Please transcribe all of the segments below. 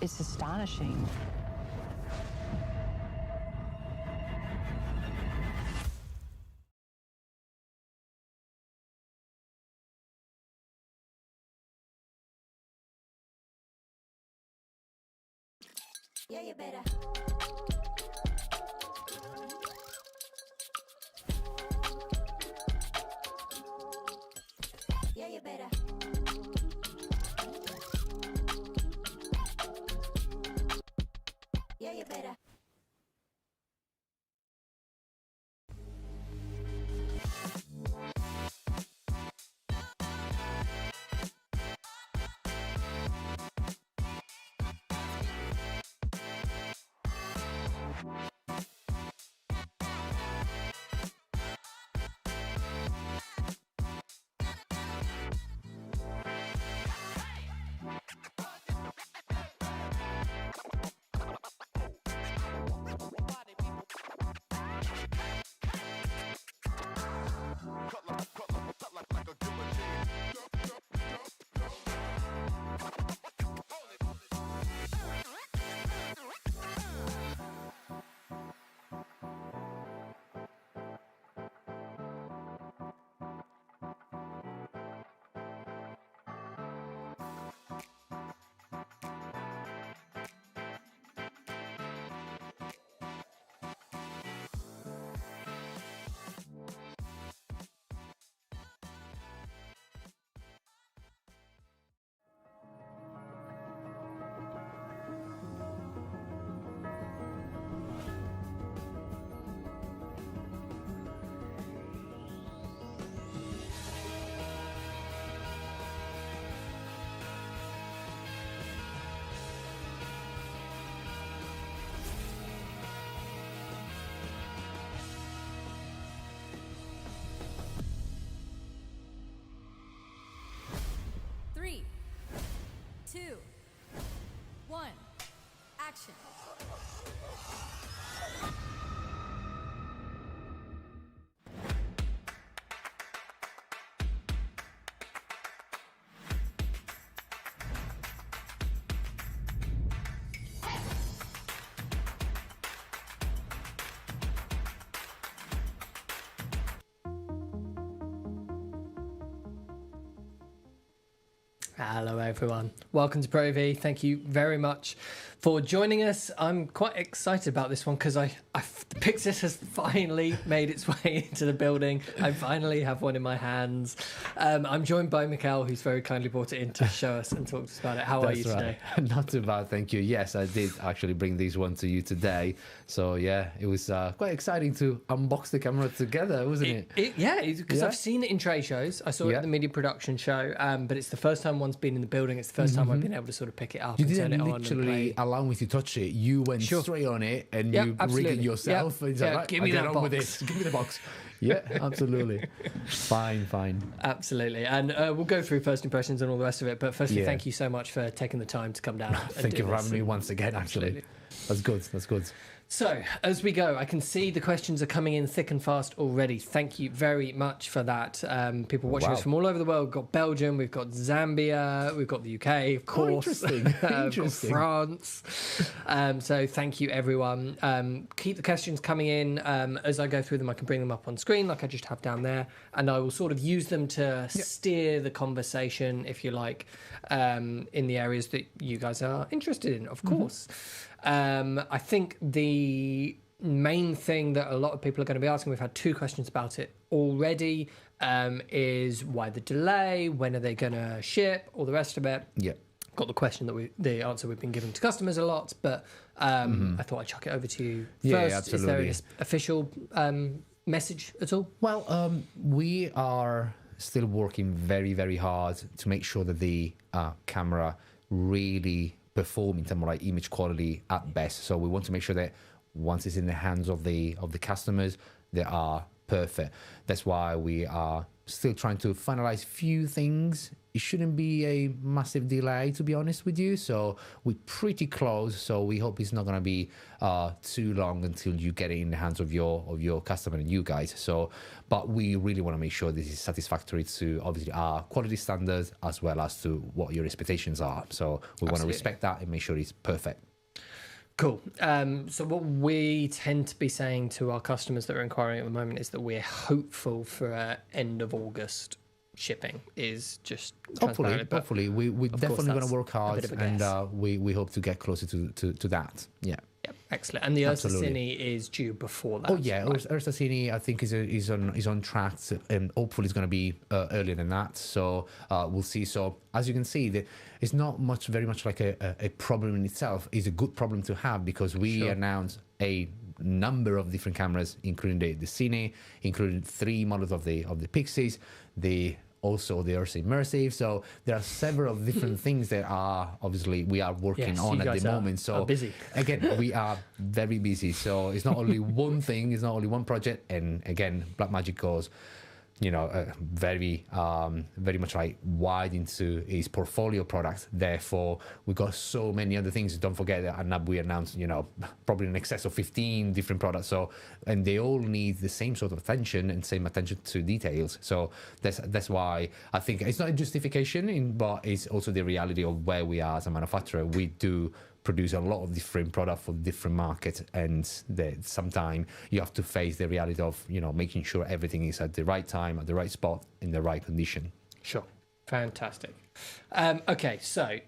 It's astonishing. Yeah, you better. Yeah, you better. Yeah, you better. Three, two, one, action. Hello everyone, welcome to ProAV. Thank you very much for joining us. I'm quite excited about this one because the Pyxis has finally made its way into the building. I finally have one in my hands. I'm joined by Mikkel, who's very kindly brought it in to show us and talk to us about it. How are you today? Not too bad, thank you. Yes, I did actually bring this one to you today. So yeah, it was quite exciting to unbox the camera together, wasn't it? Because I've seen it in trade shows. I saw it at the media production show, but it's the first time one's been in the building. It's the first time I've been able to sort of pick it up and turn it on and play. Allow me to touch it. You went straight on it and you rigged it yourself. Yep. And like, right, give me that box. with this. Give me the box. Yeah, absolutely. Fine. Absolutely. And we'll go through first impressions and all the rest of it. But firstly, thank you so much for taking the time to come down. Thank you for having me once again, actually. Absolutely. That's good. So, as we go, I can see the questions are coming in thick and fast already. Thank you very much for that. People watching us from all over the world. We've got Belgium, we've got Zambia, we've got the UK, of course. Interesting. We've got France. So, thank you, everyone. Keep the questions coming in. As I go through them, I can bring them up on screen like I just have down there. And I will sort of use them to steer the conversation, if you like, in the areas that you guys are interested in, of course. I think the main thing that a lot of people are going to be asking, we've had 2 questions about it already, is why the delay, when are they going to ship, all the rest of it. Yeah. Got the question the answer we've been giving to customers a lot, but I thought I'd chuck it over to you first. Yeah, absolutely. Is there an official message at all? Well, we are still working very, very hard to make sure that the camera really perform in terms of like image quality at best. So we want to make sure that once it's in the hands of the customers, they are perfect. That's why we are still trying to finalize few things. It shouldn't be a massive delay, to be honest with you. So we're pretty close. So we hope it's not going to be too long until you get it in the hands of your customer and you guys. So, but we really want to make sure this is satisfactory to obviously our quality standards as well as to what your expectations are. So we want to respect that and make sure it's perfect. Cool. So what we tend to be saying to our customers that are inquiring at the moment is that we're hopeful for end of August shipping. Is just hopefully we're definitely going to work hard, and we hope to get closer to that. Yeah. Yep, excellent. And the Ursa Cine is due before that. Oh yeah, right? Ursa Cine I think is on track, and hopefully it's going to be earlier than that. So we'll see. So as you can see, it's not very much like a problem in itself. It's a good problem to have because we announced a number of different cameras, including the Cine, including 3 models of the Pyxis, also the Ursa Immersive. So there are several different things that are obviously we are working on at the moment. So busy. Again, we are very busy. So it's not only one thing, it's not only one project. And again, Blackmagic goes, very much like wide into his portfolio products. Therefore, we've got so many other things. Don't forget that we announced, probably in excess of 15 different products. So, and they all need the same sort of attention and same attention to details. So that's why I think it's not a justification, but it's also the reality of where we are as a manufacturer. We do produce a lot of different products for different markets, and sometimes you have to face the reality of making sure everything is at the right time, at the right spot, in the right condition. Sure. Fantastic. Okay, so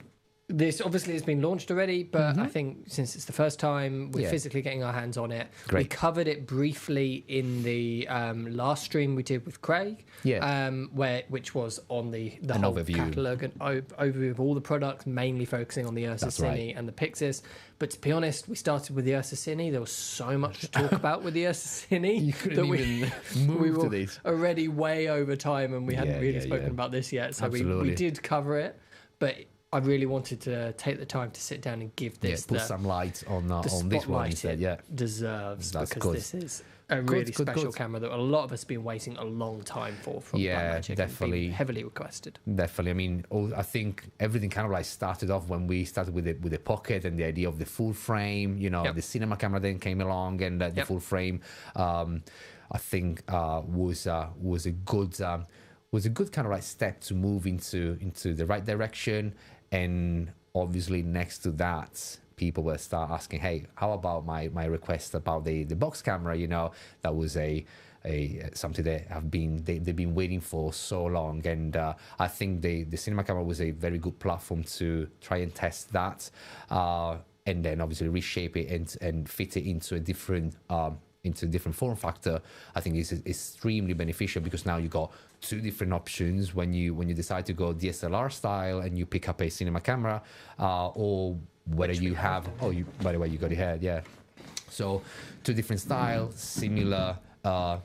this obviously has been launched already, but I think since it's the first time we're physically getting our hands on it. We covered it briefly in the last stream we did with Craig, which was on the whole overview. Catalogue and overview of all the products, mainly focusing on the Ursa Cine and the Pyxis. But to be honest, we started with the Ursa Cine. There was so much to talk about with the Ursa Cine you couldn't even move to this. Already way over time, and we hadn't really spoken about this yet. So we did cover it, but I really wanted to take the time to sit down and give this put some light on this one instead. It deserves, because this is a really special camera that a lot of us have been waiting a long time for from Blackmagic. Definitely heavily requested. Definitely. I mean, I think everything kind of like started off when we started with the Pocket and the idea of the full frame. The cinema camera then came along, and the full frame, I think, was a good kind of like step to move into the right direction. And obviously next to that, people will start asking, hey, how about my request about the box camera? That was a something that they've been waiting for so long. And I think the cinema camera was a very good platform to try and test that, and then obviously reshape it and fit it into a different form factor. I think is extremely beneficial, because now you got two different options when you decide to go DSLR style and you pick up a cinema camera, or whether you have. Oh, by the way, you got it here, yeah. So two different styles, similar.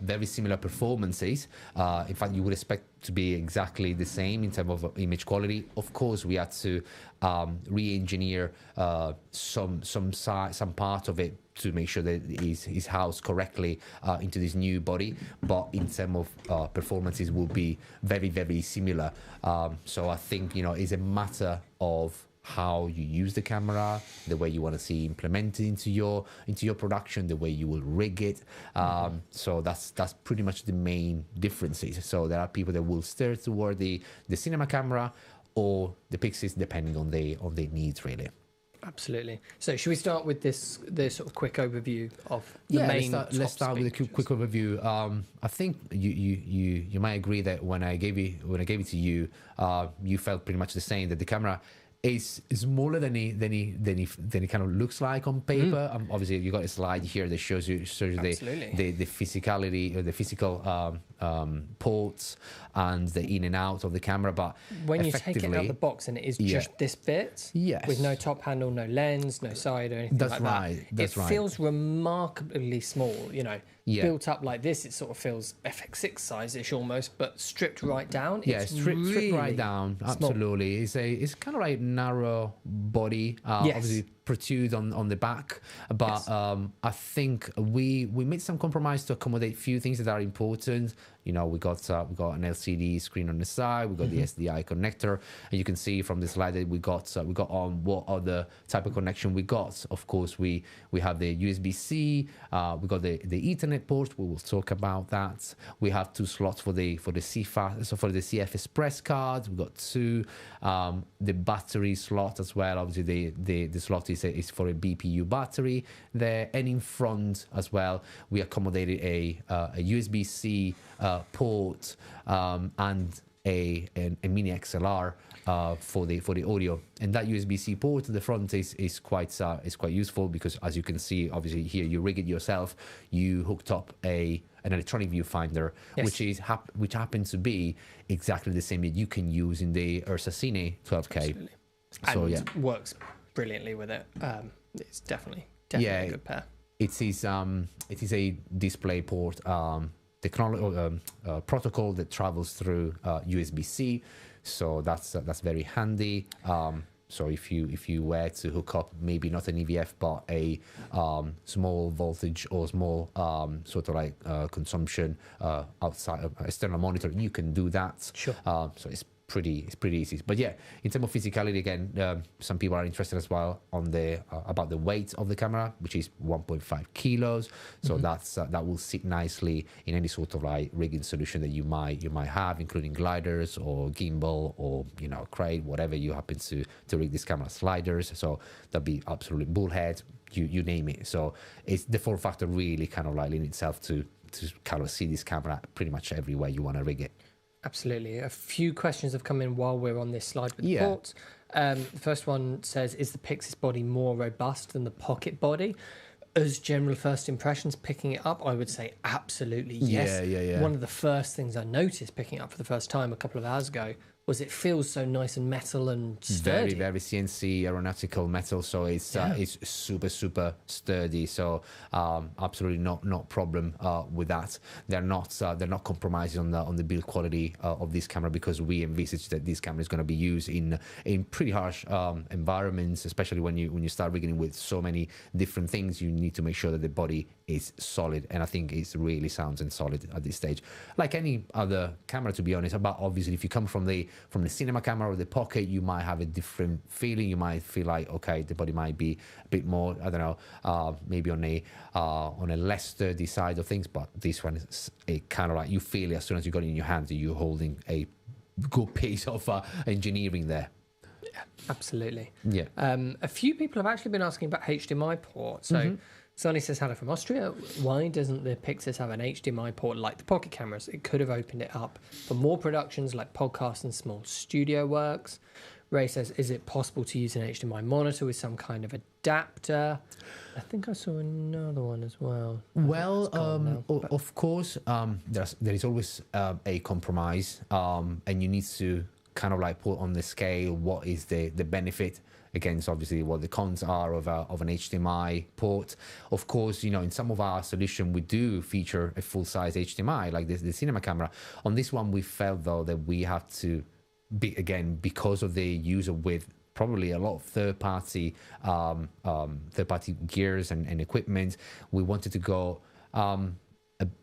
Very similar performances. In fact, you would expect to be exactly the same in terms of image quality. Of course, we had to re-engineer some part of it to make sure that it's housed correctly into this new body. But in terms of performances, will be very, very similar. So I think it's a matter of how you use the camera, the way you want to see implemented into your production, the way you will rig it. So that's pretty much the main differences. So there are people that will steer toward the cinema camera or the Pyxis, depending on their needs, really. Absolutely. So should we start with this sort of quick overview of the main? Let's start with a quick overview. I think you might agree that when I gave it to you, you felt pretty much the same, that the camera is smaller than it kind of looks like on paper. Obviously, you got a slide here that shows you the physicality or the physical ports and the in and out of the camera. But when you take it out of the box and it is just this bit, with no top handle, no lens, no side or anything like that, it feels remarkably small. Built up like this, it sort of feels FX6 size-ish almost, but stripped right down. It's stripped right down. Absolutely, it's kind of like narrow body. Obviously protrude on the back, but I think we made some compromise to accommodate few things that are important. We got an LCD screen on the side, we got the SDI connector, and you can see from the slide that we got on what other type of connection we got. Of course, we have the USB-C, we got the Ethernet port. We will talk about that. We have two slots for the CFA, so for the CF Express cards, we got two. The battery slot as well. Obviously, the slot is for a BPU battery there, and in front as well, we accommodated a USB-C port and a mini XLR for the audio. And that USB-C port to the front is quite useful, because as you can see, obviously here you rig it yourself. You hooked up an electronic viewfinder, which happens to be exactly the same that you can use in the Ursa Cine 12K. Absolutely. So and works brilliantly with it. It's definitely a good pair. It is a DisplayPort protocol that travels through USB-C, so that's very handy. So if you were to hook up maybe not an EVF but a small voltage or small sort of like consumption outside of external monitor, you can do that. Sure. So it's pretty easy. But yeah, in terms of physicality, again, some people are interested as well on the about the weight of the camera, which is 1.5 kilos. So that will sit nicely in any sort of like rigging solution that you might have, including gliders or gimbal or crate, whatever you happen to rig this camera, sliders. So that'd be absolutely bullhead, you name it. So it's the form factor really kind of like lends itself to kind of see this camera pretty much everywhere you want to rig it. Absolutely. A few questions have come in while we're on this slide with the ports. The first one says, is the Pyxis body more robust than the Pocket body? As general first impressions picking it up, I would say absolutely yes. Yeah. One of the first things I noticed picking it up for the first time a couple of hours ago was it feels so nice and metal and sturdy. Very, very CNC aeronautical metal, so it's super sturdy. So absolutely not problem with that. They're not compromising on the build quality of this camera, because we envisage that this camera is going to be used in pretty harsh environments, especially when you start rigging with so many different things. You need to make sure that the body is solid, and I think it's really sounds and solid at this stage, like any other camera, to be honest. But obviously, if you come from the cinema camera or the Pocket, you might have a different feeling. You might feel like, okay, the body might be a bit more, I don't know, maybe on a less sturdy side of things. But this one is a kind of like, you feel it as soon as you got it in your hands that you're holding a good piece of engineering there. Yeah, absolutely. Yeah. A few people have actually been asking about HDMI ports. So Sonny says hello from Austria. Why doesn't the Pyxis have an HDMI port like the pocket cameras? It could have opened it up for more productions like podcasts and small studio works. Ray says, is it possible to use an HDMI monitor with some kind of adapter? I think I saw another one as well. Well, of course, there is always a compromise, and you need to kind of like put on the scale what is the benefit against obviously what the cons are of an HDMI port. Of course, you know, in some of our solution we do feature a full-size HDMI like the cinema camera. On this one, we felt though that we have to be, again, because of the user with probably a lot of third-party gears and equipment, we wanted to go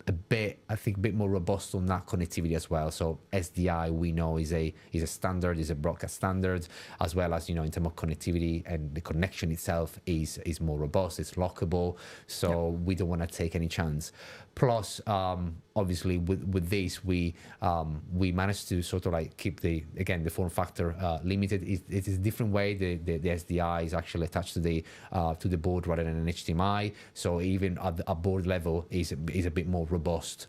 a bit, I think, a bit more robust on that connectivity as well. So SDI, we know, is a standard, is a broadcast standard, as well as, you know, in terms of connectivity, and the connection itself is more robust, it's lockable. So we don't want to take any chance. Plus, obviously, with this, we managed to sort of like keep the form factor limited. It is a different way. The SDI is actually attached to the board rather than an HDMI. So even at a board level is a bit more robust.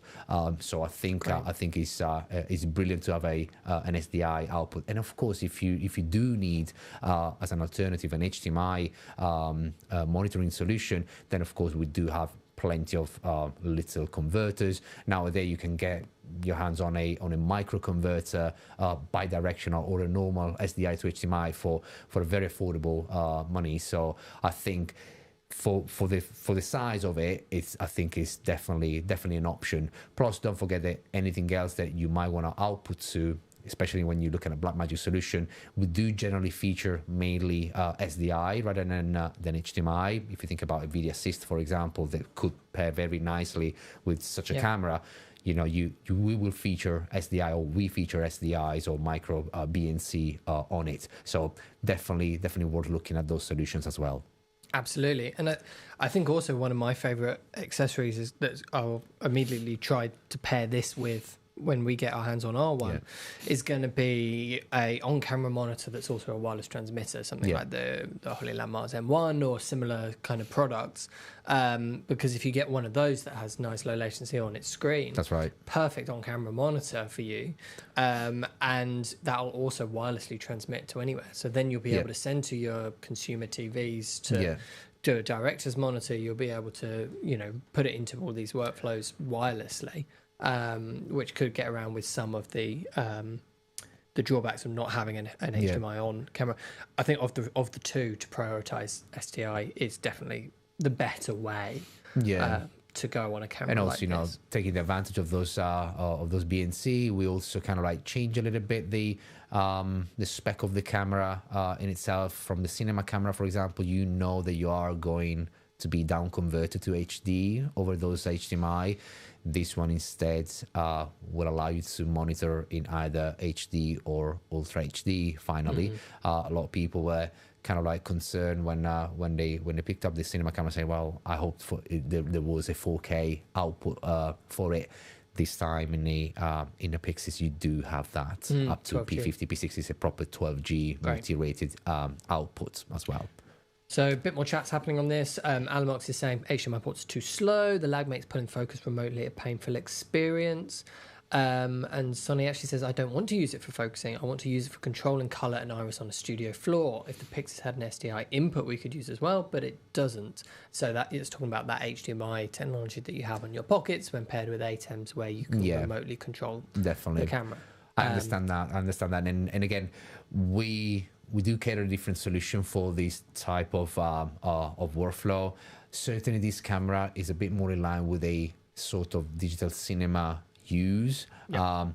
So I think it's brilliant to have an SDI output. And of course, if you do need as an alternative an HDMI monitoring solution, then of course we do have plenty of little converters. Nowadays you can get your hands on a micro converter, bi-directional, or a normal SDI to HDMI for a very affordable money. So I think for the size of it, I think it's definitely an option. Plus, don't forget that anything else that you might want to output to, especially when you look at a Blackmagic solution, we do generally feature mainly SDI rather than HDMI. If you think about a video assist, for example, that could pair very nicely with such a camera, you know, we will feature SDI, or we feature SDIs or micro BNC on it. So definitely worth looking at those solutions as well. Absolutely. And I think also one of my favorite accessories is that I'll immediately try to pair this with when we get our hands on our one, is going to be a on-camera monitor that's also a wireless transmitter, something like the Holy Landmarks M1 or similar kind of products. Because if you get one of those that has nice low latency on its screen, that's right, perfect on-camera monitor for you, and that'll also wirelessly transmit to anywhere. So then you'll be able to send to your consumer TVs to do a director's monitor. You'll be able to, you know, put it into all these workflows wirelessly. Which could get around with some of the drawbacks of not having an HDMI on camera. I think of the two, to prioritize SDI is definitely the better way to go on a camera. And also, like you know, this. taking advantage of those BNC, we also kind of like change a little bit the spec of the camera in itself. From the cinema camera, for example, you know that you are going to be down converted to HD over those HDMI. This one instead will allow you to monitor in either HD or Ultra HD. Finally, a lot of people were kind of like concerned when they picked up the cinema camera, saying, "Well, I hoped there was a 4K output for it." This time in the Pyxis, you do have that up to 12G. P50, P60 is a proper 12G multi-rated output as well. So a bit more chats happening on this. Alamox is saying HDMI ports are too slow. The lag makes pulling focus remotely a painful experience. And Sonny actually says, I don't want to use it for focusing. I want to use it for controlling colour and iris on a studio floor. If the Pyxis had an SDI input, we could use as well, but it doesn't. So that it's talking about that HDMI technology that you have on your pockets when paired with ATEMs, where you can remotely control the camera. I understand that. And again, we do cater a different solution for this type of workflow. Certainly, this camera is a bit more in line with a sort of digital cinema use. I'm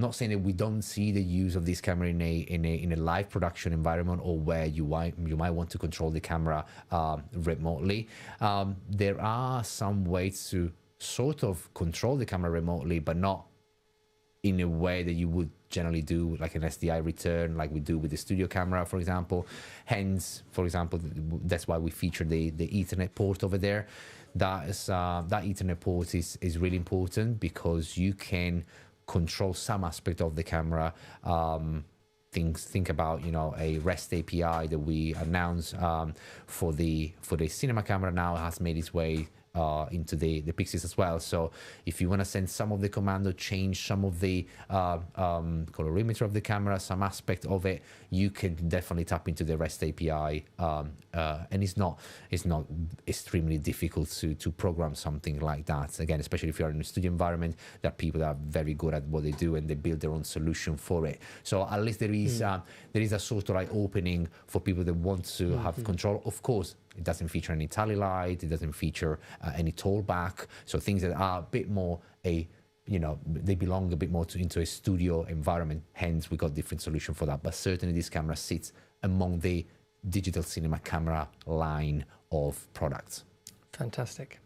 not saying that we don't see the use of this camera in a live production environment, or where you might want to control the camera remotely. There are some ways to sort of control the camera remotely, but not in a way that you would generally do, like an SDI return, like we do with the studio camera, for example. Hence, for example, that's why we feature the Ethernet port over there. That Ethernet port is really important, because you can control some aspect of the camera think about, you know, a REST API that we announced for the cinema camera now has made its way into the Pyxis as well. So if you want to send some of the command or change some of the colorimeter of the camera, some aspect of it, you can definitely tap into the REST API, and it's not extremely difficult to program something like that. Again, especially if you're in a studio environment, there are people that are very good at what they do and they build their own solution for it. So at least there is a sort of like opening for people that want to have control. Of course, it doesn't feature any tally light, it doesn't feature any tollback, so things that are a bit more they belong a bit more into a studio environment, hence we got different solution for that. But certainly this camera sits among the digital cinema camera line of products. Fantastic.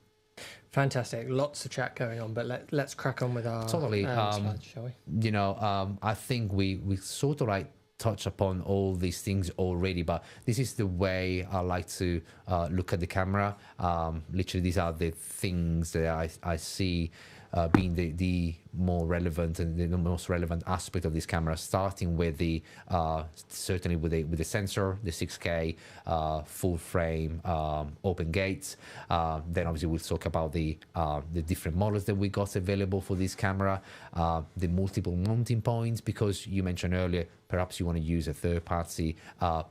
Lots of chat going on, but let's crack on with our slides, shall we? You know, I think we sort of like touch upon all these things already, but this is the way I like to look at the camera. Literally, these are the things that I see being the more relevant and the most relevant aspect of this camera, starting with the certainly with the sensor, the 6K full frame open gates. Then obviously we'll talk about the different models that we got available for this camera, the multiple mounting points, because you mentioned earlier perhaps you want to use a third-party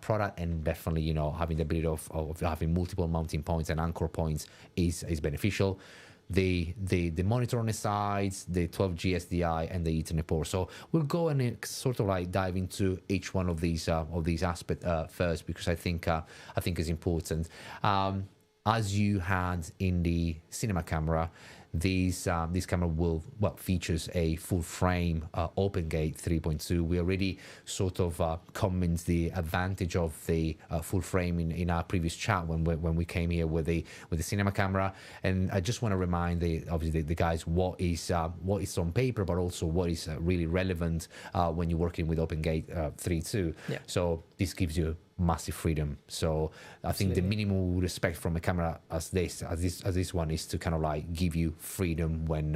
product, and definitely, you know, having the ability of having multiple mounting points and anchor points is beneficial. The monitor on the sides, the 12G SDI, and the Ethernet port. So we'll go and sort of like dive into each one of these aspects first, because I think is important. As you had in the cinema camera, this camera features a full frame open gate 3.2. We already sort of commented the advantage of the full frame in our previous chat when we came here with the cinema camera, and I just want to remind obviously the guys what is on paper, but also what is really relevant when you're working with open gate 3.2. Yeah. So this gives you massive freedom. So I think the minimum we would expect from a camera as this one is to kind of like give you freedom when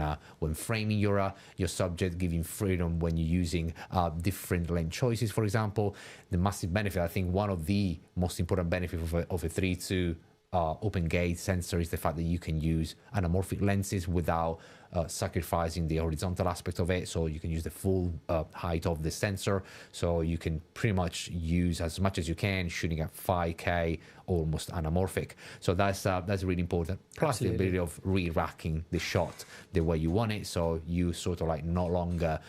framing your subject, giving freedom when you're using different lens choices. For example, the massive benefit, I think one of the most important benefits of a 3.2 open gate sensor is the fact that you can use anamorphic lenses without sacrificing the horizontal aspect of it. So you can use the full height of the sensor, so you can pretty much use as much as you can, shooting at 5K, almost anamorphic. So that's really important. Plus the ability of re-racking the shot the way you want it, so you sort of like no longer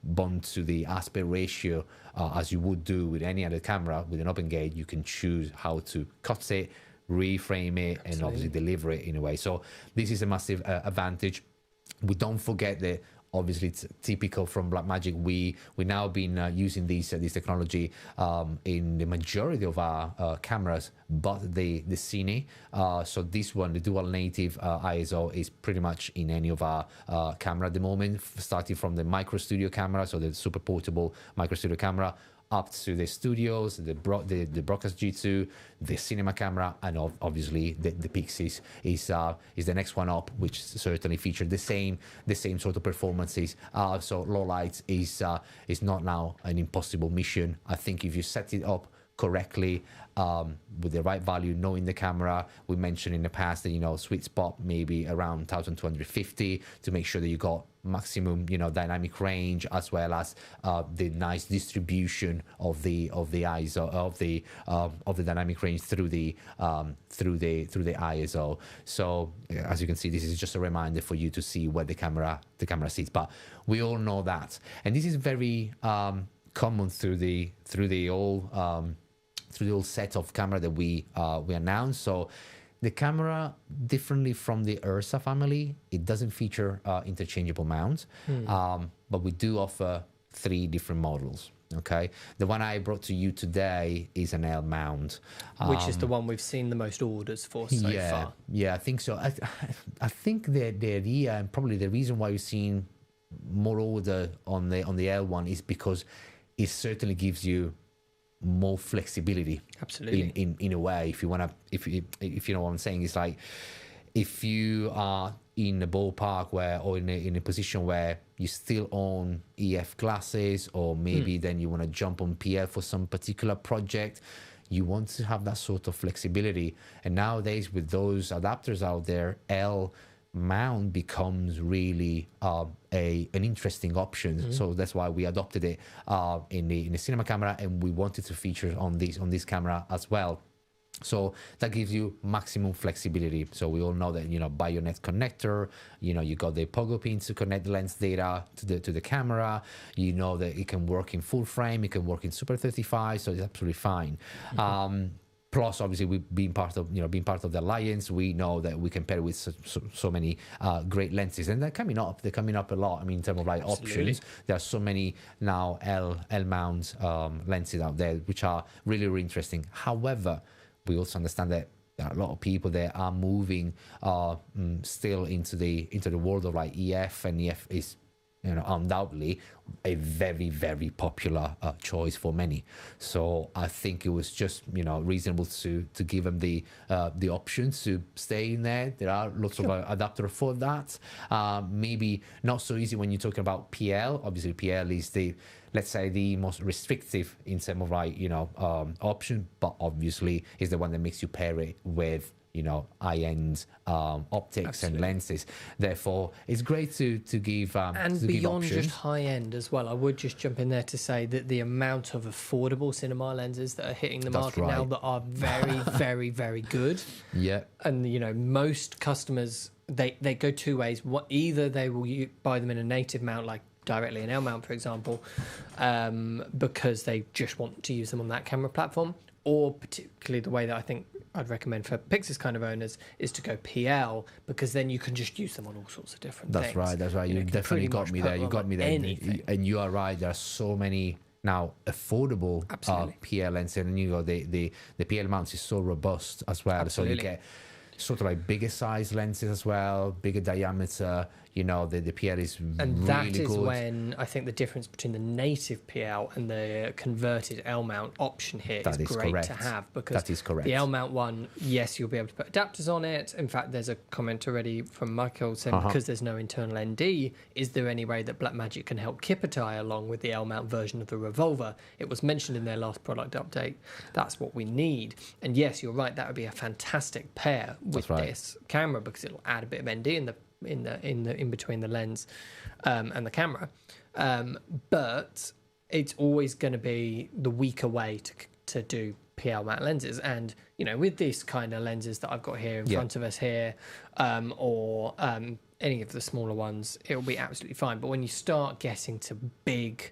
bound to the aspect ratio as you would do with any other camera. With an open gate, you can choose how to cut it, reframe it, and obviously deliver it in a way. So this is a massive advantage. We don't forget that obviously it's typical from Blackmagic. We now been using this technology in the majority of our cameras, but the Cine. So this one, the dual native ISO, is pretty much in any of our camera at the moment, starting from the micro studio camera, so the super portable micro studio camera, up to the studios, the Broadcast G2, the cinema camera, and obviously the Pyxis is the next one up, which certainly featured the same sort of performances. So low lights is not now an impossible mission. I think if you set it up correctly, with the right value, knowing the camera, we mentioned in the past that, you know, sweet spot maybe around 1250 to make sure that you got maximum, you know, dynamic range, as well as the nice distribution of the ISO of the dynamic range through the ISO. So as you can see, this is just a reminder for you to see where the camera sits. But we all know that, and this is very common through the whole set of camera that we announced. So the camera, differently from the Ursa family, it doesn't feature interchangeable mounts, but we do offer 3 different models. Okay, the one I brought to you today is an L mount, which is the one we've seen the most orders for so far. Yeah, I think so. I think the idea, and probably the reason why you've seen more order on the L one, is because it certainly gives you more flexibility. Absolutely. In a way, if you want to, if you know what I'm saying, it's like if you are in the ballpark where, or in a position where you still own EF glasses, or maybe then you want to jump on PL for some particular project, you want to have that sort of flexibility. And nowadays, with those adapters out there, L mount becomes really an interesting option. So that's why we adopted it in the cinema camera, and we wanted to feature on this camera as well. So that gives you maximum flexibility. So we all know that, you know, Bayonet connector, you know, you got the pogo pin to connect the lens data to the camera. You know that it can work in full frame, it can work in Super 35, so it's absolutely fine. Plus, obviously, we being part of the alliance, we know that we can pair with so many great lenses, and they're coming up. They're coming up a lot. I mean, in terms of like options, there are so many now L mount lenses out there, which are really, really interesting. However, we also understand that there are a lot of people that are moving still into the world of like EF, and EF is, you know, undoubtedly a very, very popular choice for many. So I think it was just, you know, reasonable to give them the options to stay in there. There are lots of adapters for that. Maybe not so easy when you're talking about PL. Obviously, PL is the, let's say, the most restrictive in terms of like, you know, option, but obviously is the one that makes you pair it with, you know, high-end optics and lenses. Therefore, it's great to give and to beyond give options. just high-end as well. I would just jump in there to say that the amount of affordable cinema lenses that are hitting the market now that are very, very, very good. Yeah. And, you know, most customers, they go two ways. Either they will buy them in a native mount, like directly an L mount, for example, because they just want to use them on that camera platform, or particularly the way that I think I'd recommend for Pyxis kind of owners is to go PL, because then you can just use them on all sorts of different things. That's right. You definitely got me there. You got me there. Anything. And you are right. There are so many now affordable PL lenses, and you know the PL mounts is so robust as well. Absolutely. So you get sort of like bigger size lenses as well, bigger diameter. You know, the PL is and really that is good. when I think the difference between the native PL and the converted L mount option here is great correct. to have, because That is correct. The L mount one, yes, you'll be able to put adapters on it. In fact, there's a comment already from Michael saying because there's no internal ND, is there any way that Blackmagic can help kip a tie along with the L mount version of the Revolver? It was mentioned in their last product update. That's what we need. And yes, you're right, that would be a fantastic pair with this camera, because it'll add a bit of ND in between the lens and the camera, but it's always going to be the weaker way to do PL mount lenses. And you know, with this kind of lenses that I've got here in front of us here, or any of the smaller ones, it'll be absolutely fine. But when you start getting to big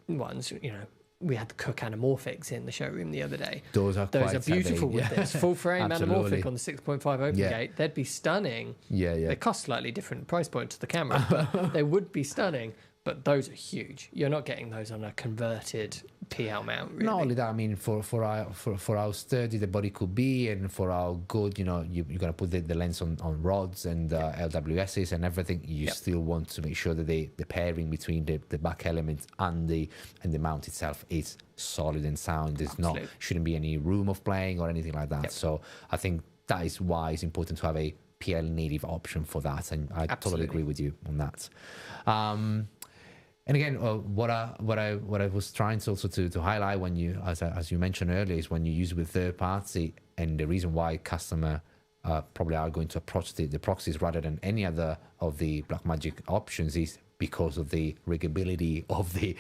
ones, you know, we had the Cook anamorphics in the showroom the other day. Those are beautiful with this full frame Absolutely. anamorphic on the 6.5 open gate. They'd be stunning. They cost slightly different price point to the camera, but they would be stunning. But those are huge. You're not getting those on a converted PL mount, really. Not only that, I mean, for how sturdy the body could be, and for how good, you know, you're going to put the lens on rods and LWSs and everything, you still want to make sure that the pairing between the back element and the mount itself is solid and sound. There's shouldn't be any room of playing or anything like that. So I think that is why it's important to have a PL native option for that, and I totally agree with you on that. And again, what I was trying to also to highlight, when you, as you mentioned earlier, is when you use it with third party, and the reason why customer probably are going to approach the proxies rather than any other of the Blackmagic options is because of the riggability of the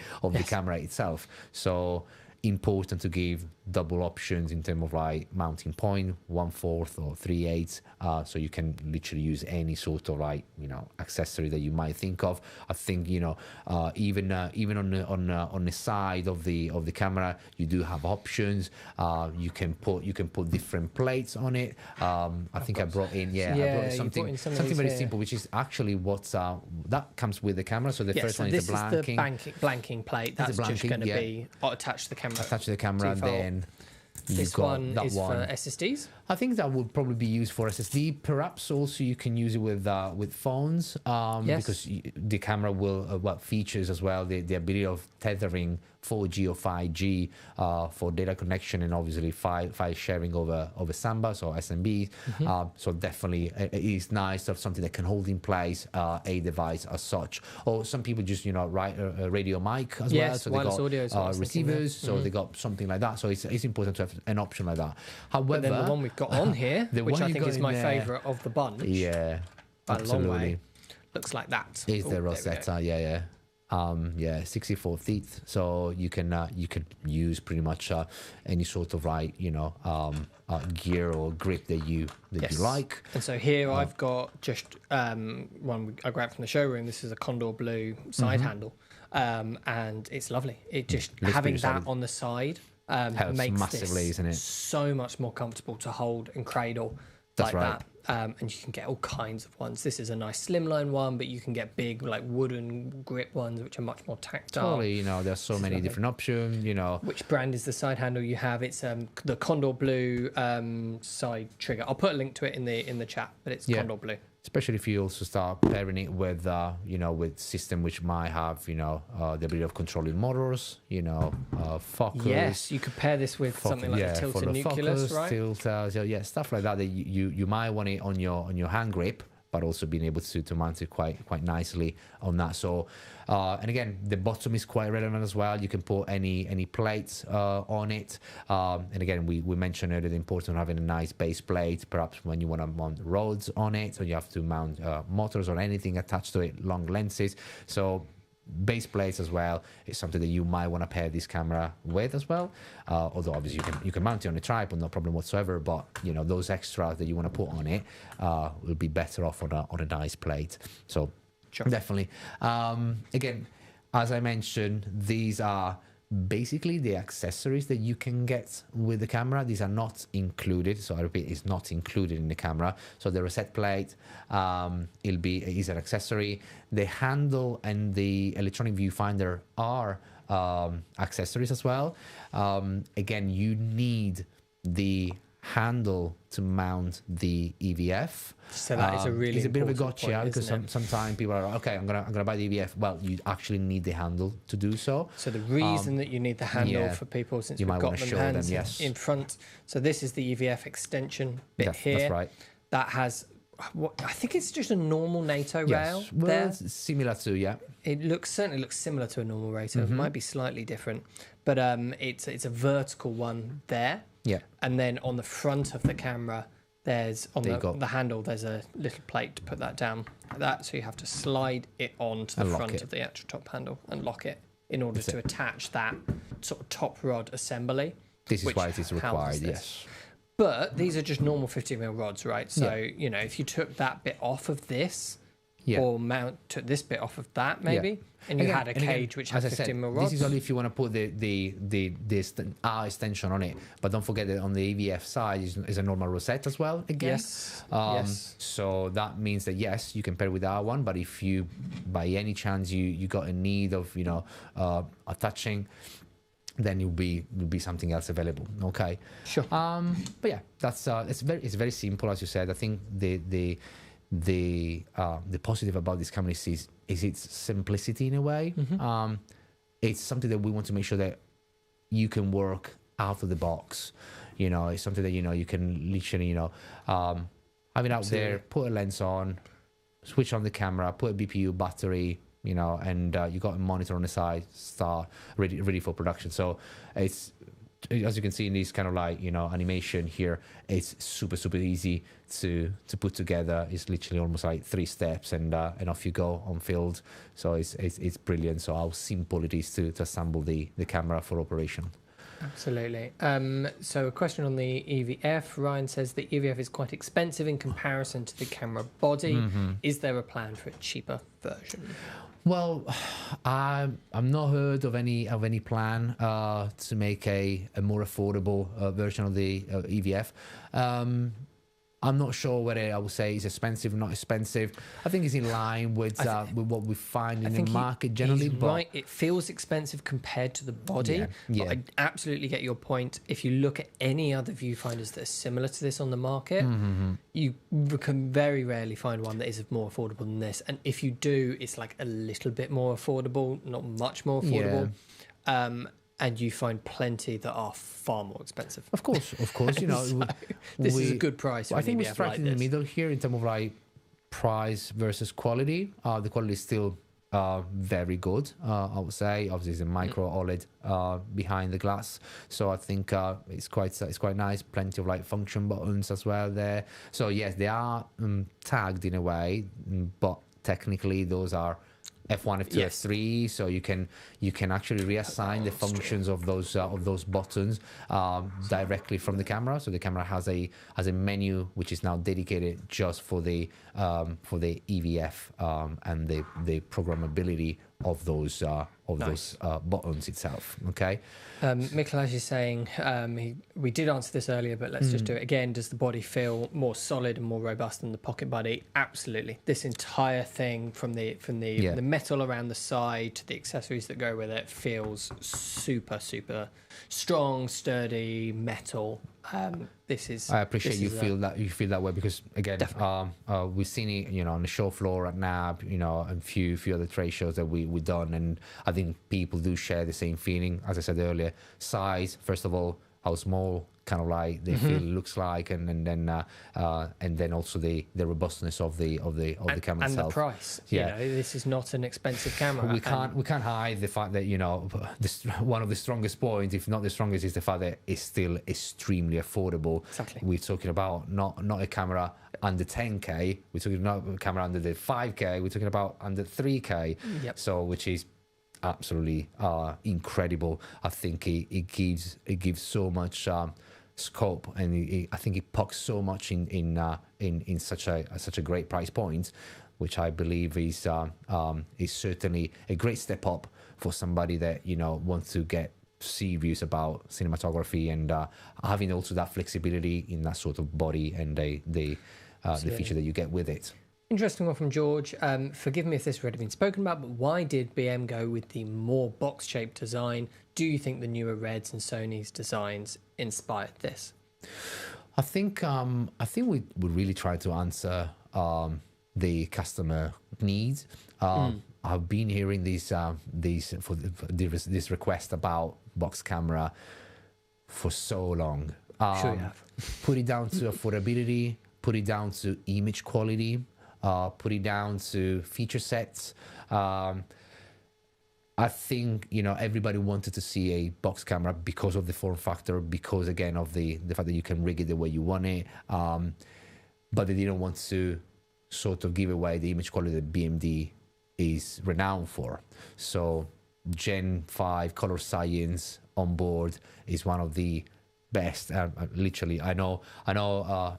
camera itself. So important to give double options in terms of like mounting point, 1/4 or 3/8, so you can literally use any sort of like, you know, accessory that you might think of. I think, you know, even on the side of the camera, you do have options. You can put different plates on it. I think I brought in something very simple, which is actually what's that comes with the camera. So the first one is the blanking plate. That's just going to be attached to the camera. Attached to the camera, and then this one is for SSDs. I think that would probably be used for SSD. Perhaps also you can use it with phones, because the camera will features as well the ability of tethering 4G or 5G for data connection and obviously file sharing over Samba, so SMB. So definitely it is nice to have something that can hold in place a device as such. Or some people just write a radio mic as well, so they wireless got audio is what I was thinking there. receivers, so they got something like that. So it's important to have an option like that. However, But then the one we've got on here, the which one I you think got is in my there- favourite of the bunch, yeah, by a long absolutely. way, looks like that. Is Oh, the there we go. Rosetta, yeah, 64 teeth, so you can use pretty much any sort of gear or grip that you like. And so here I've got just one I grabbed from the showroom. This is a Condor Blue side handle, and it's lovely. It just Looks having pretty that solid. on the side Helps makes massively, this isn't it? so much more comfortable to hold and cradle That's like right. that. And you can get all kinds of ones. This is a nice slimline one, but you can get big like wooden grip ones, which are much more tactile. Totally, there's so many lovely. different options. Which brand is the side handle you have? It's the Condor Blue side trigger. I'll put a link to it in the chat, but it's Condor Blue. Especially if you also start pairing it with with system which might have the ability of controlling motors, focus. Yes, you could pair this with something like the for tilted the nucleus, focus, right? Tilt, so stuff like that you might want it on your hand grip, but also being able to mount it quite nicely on that. So and again, the bottom is quite relevant as well. You can put any plates on it, and again, we mentioned earlier the importance of having a nice base plate, perhaps when you want to mount rods on it, or you have to mount motors or anything attached to it, long lenses. So base plates as well is something that you might want to pair this camera with as well, although obviously you can mount it on a tripod, no problem whatsoever, but those extras that you want to put on it will be better off on a nice plate. So Sure. definitely, again, as I mentioned, these are basically the accessories that you can get with the camera. These are not included, so I repeat, it's not included in the camera. So the reset plate is an accessory. The handle and the electronic viewfinder are accessories as well. Again, you need the handle to mount the EVF. So that is a really it's a bit of a important gotcha point, because isn't it? sometimes people are okay, I'm gonna buy the EVF. Well, you actually need the handle to do so. So the reason that you need the handle yeah, for people, since you we've might got wanna them show them, hands yes. in front. So this is the EVF extension bit here. That's right. That has, I think it's just a normal NATO rail Yes, well, there. it's similar to It certainly looks similar to a normal racer. Mm-hmm. It might be slightly different, but it's a vertical one there. Yeah. And then on the front of the camera, there's on There you go. the handle, there's a little plate to put that down like that. So you have to slide it onto the And lock front it. of the actual top handle and lock it in order That's to it. attach that sort of top rod assembly. This is which why it is houses required. this. Yes. But these are just normal 50mm rods, right? So, Yeah. if you took that bit off of this, Yeah. or took this bit off of that, maybe, and you had a cage which had as I said, 15mm rods. this is only if you want to put the R extension on it. But don't forget that on the EVF side is a normal rosette as well. Again. Yes. Yes. So that means that yes, you can pair with that one. But if you, by any chance, you got a need of attaching, then will be something else available. Okay. Sure. But yeah, that's it's very simple, as you said. I think the positive about this camera is its simplicity in a way. Mm-hmm. It's something that we want to make sure that you can work out of the box. It's something that you can literally have it out there, put a lens on, switch on the camera, put a BPU battery, and you got a monitor on the side, start ready for production. So it's, as you can see in this kind of animation here, it's super easy to put together. It's literally almost like 3 steps and off you go on field. So it's brilliant. So how simple it is to assemble the camera for operation. Absolutely. So a question on the EVF. Ryan says the EVF is quite expensive in comparison to the camera body. Mm-hmm. Is there a plan for a cheaper version? Well, I'm not heard of any plan to make a more affordable version of the EVF. I'm not sure whether I would say it's expensive or not expensive. I think it's in line with what we find in the market generally. He's But right. It feels expensive compared to the body. Yeah. But I absolutely get your point. If you look at any other viewfinders that are similar to this on the market, you can very rarely find one that is more affordable than this. And if you do, it's like a little bit more affordable, not much more affordable. and you find plenty that are far more expensive. Of course, you know, So, this is a good price. I think we're like striking in the middle here in terms of like price versus quality. The quality is still very good, I would say. Obviously, it's a micro OLED behind the glass, so I think it's quite nice. Plenty of like function buttons as well there. So yes, they are tagged in a way, but technically those are F1, F2, Yes. F3, so you can actually reassign the functions of those buttons directly from the camera. So the camera has a menu which is now dedicated just for the EVF and the programmability of those buttons itself. Okay. Mikolaj is saying we did answer this earlier, but let's just do it again. Does the body feel more solid and more robust than the pocket buddy? Absolutely. This entire thing, from the metal around the side to the accessories that go with it, feels super strong, sturdy metal. I appreciate you feel that way, because again, we've seen it, you know, on the show floor at NAB, you know, and few other trade shows that we've done, and I think people do share the same feeling. As I said earlier, size, first of all, how small kind of like they feel it looks like, and then also the robustness of the camera and itself. the price. Yeah, you know, this is not an expensive camera. We can't hide the fact that, you know, one of the strongest points, if not the strongest, is the fact that it's still extremely affordable. Exactly. We're talking about not a camera under 10K. We're talking about a camera under the 5K. We're talking about under 3K. Yep. So which is absolutely incredible. I think it gives so much scope, and I think it packs so much in such a great price point, which I believe is certainly a great step up for somebody that, you know, wants to get serious about cinematography, and having also that flexibility in that sort of body and the feature that you get with it. Interesting one from George. Forgive me if this has already been spoken about, but why did BM go with the more box-shaped design? Do you think the newer Reds and Sony's designs inspired this? I think we really try to answer the customer needs. I've been hearing this request about box camera for so long. Sure you have. Put it down to affordability, put it down to image quality, put it down to feature sets. I think, you know, everybody wanted to see a box camera because of the form factor, because again of the fact that you can rig it the way you want it, but they didn't want to sort of give away the image quality that BMD is renowned for. So Gen 5 color science on board is one of the best. Literally, I know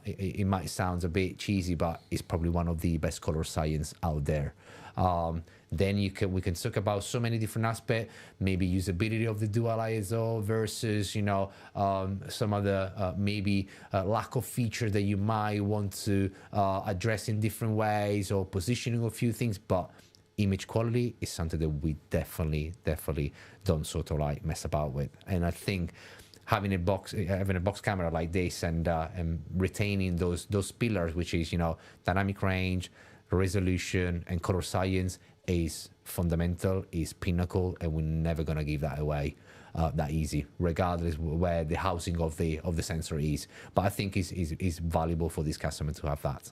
it might sound a bit cheesy, but it's probably one of the best color science out there. Then we can talk about so many different aspects, maybe usability of the dual ISO versus, you know, some other maybe lack of feature that you might want to address in different ways, or positioning a few things. But image quality is something that we definitely don't sort of like mess about with. And I think having a box camera like this and retaining those pillars, which is, you know, dynamic range, resolution, and color science, is fundamental, is pinnacle, and we're never gonna give that away that easy, regardless where the housing of the sensor is. But I think is valuable for this customer to have that.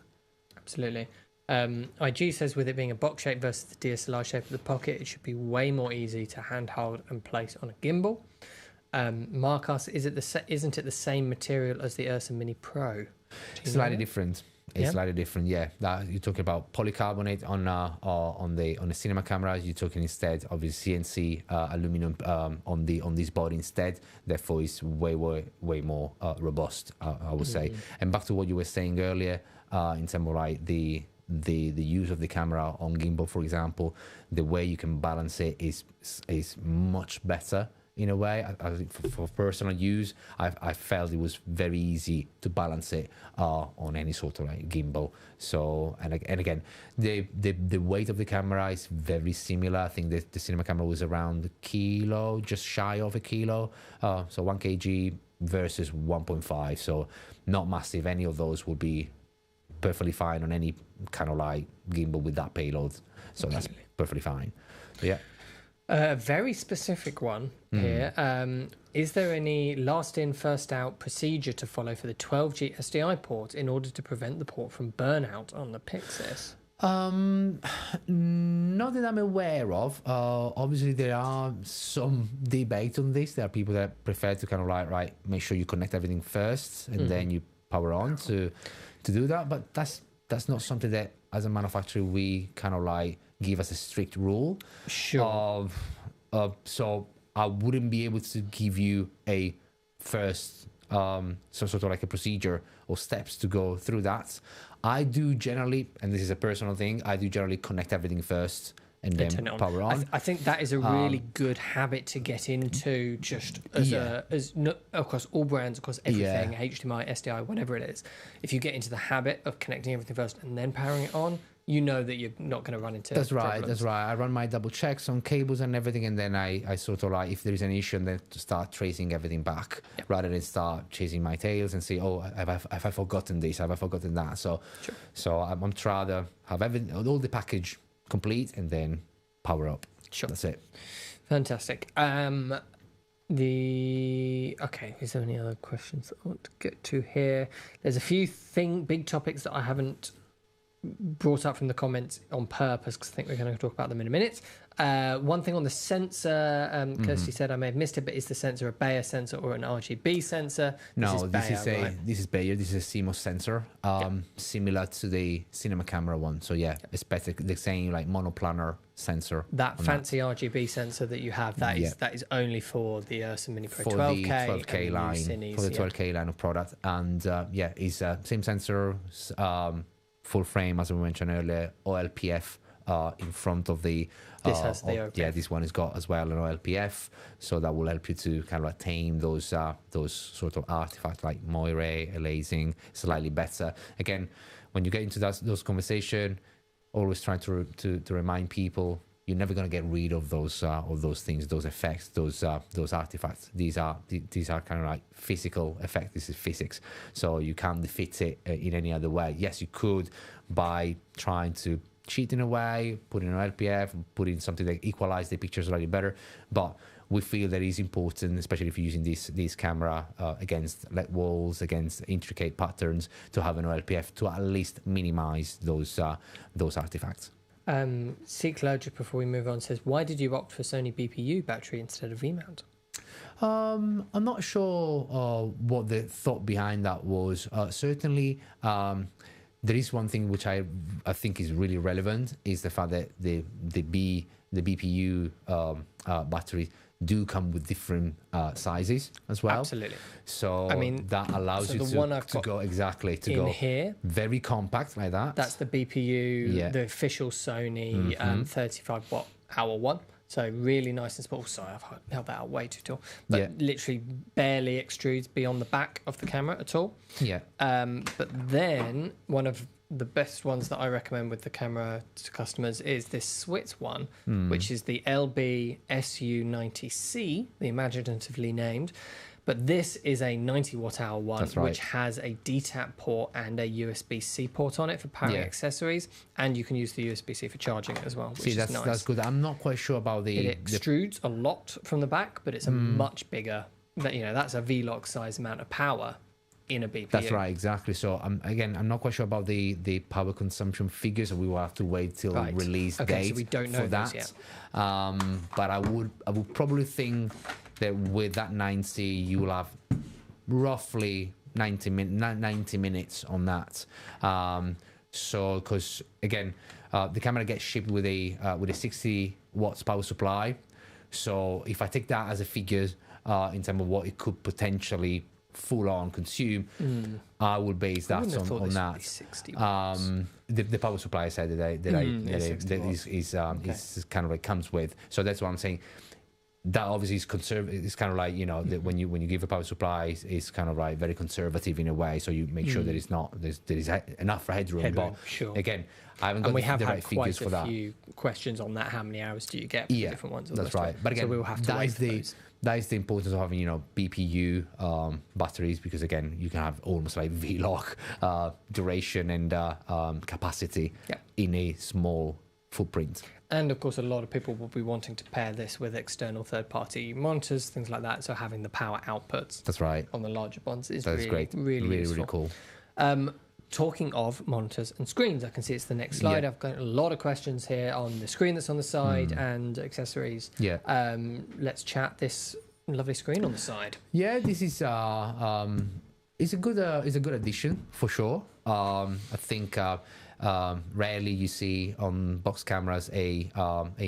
Absolutely. IG says, with it being a box shape versus the DSLR shape of the pocket, it should be way more easy to handhold and place on a gimbal. Mark asks, isn't it the same material as the Ursa Mini Pro? Slightly different. It's slightly different, yeah. You're talking about polycarbonate on the cinema cameras. You're talking instead of CNC aluminum on this body instead. Therefore, it's way more robust, I would say. And back to what you were saying earlier, in terms of like the use of the camera on gimbal, for example, the way you can balance it is much better. In a way, for personal use, I felt it was very easy to balance it on any sort of like gimbal. So and again, the weight of the camera is very similar. I think the cinema camera was around a kilo, just shy of a kilo. So 1 kg versus 1.5. So not massive. Any of those would be perfectly fine on any kind of like gimbal with that payload. So that's perfectly fine. But yeah. A very specific one here. Is there any last in, first out procedure to follow for the 12G SDI port in order to prevent the port from burnout on the Pyxis? Not that I'm aware of. Obviously, there are some debate on this. There are people that prefer to kind of like, right, make sure you connect everything first and then you power on to do that. But that's not something that, as a manufacturer, we kind of like give us a strict rule. Sure. So I wouldn't be able to give you a first some sort of like a procedure or steps to go through that. I do generally, and this is a personal thing, I do generally connect everything first and then Turn it on. power on. I think that is a really good habit to get into, just as across all brands, across everything, HDMI, SDI, whatever it is. If you get into the habit of connecting everything first and then powering it on, you know that you're not going to run into problems. That's right. I run my double checks on cables and everything, and then I sort of like, if there is an issue, and then to start tracing everything back rather than start chasing my tails and say, oh, have I forgotten this? Have I forgotten that? So I'm trying to have all the package complete and then power up. Sure. That's it. Fantastic. Okay, is there any other questions I want to get to here? There's a few big topics that I haven't brought up from the comments on purpose because I think we're going to talk about them in a minute. One thing on the sensor, Kirsty said I may have missed it, but is the sensor a Bayer sensor or an RGB sensor? This is Bayer. This is a CMOS sensor, similar to the cinema camera one. So it's better. They're saying like monoplanar sensor. That fancy RGB sensor that you have, that is only for the Ursa Mini Pro for 12K, the 12K line, Cinis, for the 12K line of product, and it's same sensor. Full frame, as we mentioned earlier, OLPF in front of the. This has the OLPF. This one has got as well an OLPF, so that will help you to kind of tame those sort of artifacts like moire, aliasing slightly better. Again, when you get into those conversations, always trying to remind people you're never going to get rid of those things, those effects, those artifacts. These are kind of like physical effects. This is physics, so you can't defeat it in any other way. Yes, you could by trying to cheat in a way, put in an LPF, put in something that equalize the pictures slightly better. But we feel that it is important, especially if you're using this camera against LED walls, against intricate patterns, to have an OLPF to at least minimize those artifacts. Seek before we move on, says, why did you opt for Sony BPU battery instead of V-mount? I'm not sure what the thought behind that was. Certainly, there is one thing which I think is really relevant, is the fact that the BPU batteries do come with different sizes as well. Absolutely. So I mean, that allows you to go here, very compact like that. That's the BPU, the official Sony 35 watt hour one. So really nice and small. Sorry, I've held that out way too tall. But literally barely extrudes beyond the back of the camera at all. Yeah. But then one of the best ones that I recommend with the camera to customers is this Switz one, which is the LB SU90C, the imaginatively named. But this is a 90 watt hour one, which has a DTAP port and a USB-C port on it for powering accessories, and you can use the USB-C for charging it as well, which is nice. That's good. I'm not quite sure about it extrudes a lot from the back, but it's a much bigger, that's a V-Log size amount of power in a BPU. That's right, exactly. So I'm not quite sure about the power consumption figures, so we will have to wait till release date so we don't know for that. Yet. But I would probably think that with that 90, you will have roughly 90 minutes on that. So because again, the camera gets shipped with a 60 watts power supply. So if I take that as a figure in terms of what it could potentially full on consume, I would base that on that. 60 the power supply I said that is kind of like comes with. So that's what I'm saying. That obviously is conservative. It's kind of like that when you give a power supply, it's kind of like very conservative in a way. So you make sure there is enough headroom. But sure. Again, I haven't got the right figures for that. We have had quite a few questions on that. How many hours do you get for the different ones? That's right. But again, so we'll have to wait for those. That is the importance of having BPU batteries, because again you can have almost like V-Log duration and capacity in a small footprint. And of course, a lot of people will be wanting to pair this with external third-party monitors, things like that. So having the power outputs That's right. on the larger ones is That's really, great. really useful. Really cool. Talking of monitors and screens, I can see it's the next slide. Yeah. I've got a lot of questions here on the screen that's on the side and accessories. Yeah. Let's chat this lovely screen on the side. Yeah, this is it's a good addition for sure. I think rarely you see on box cameras a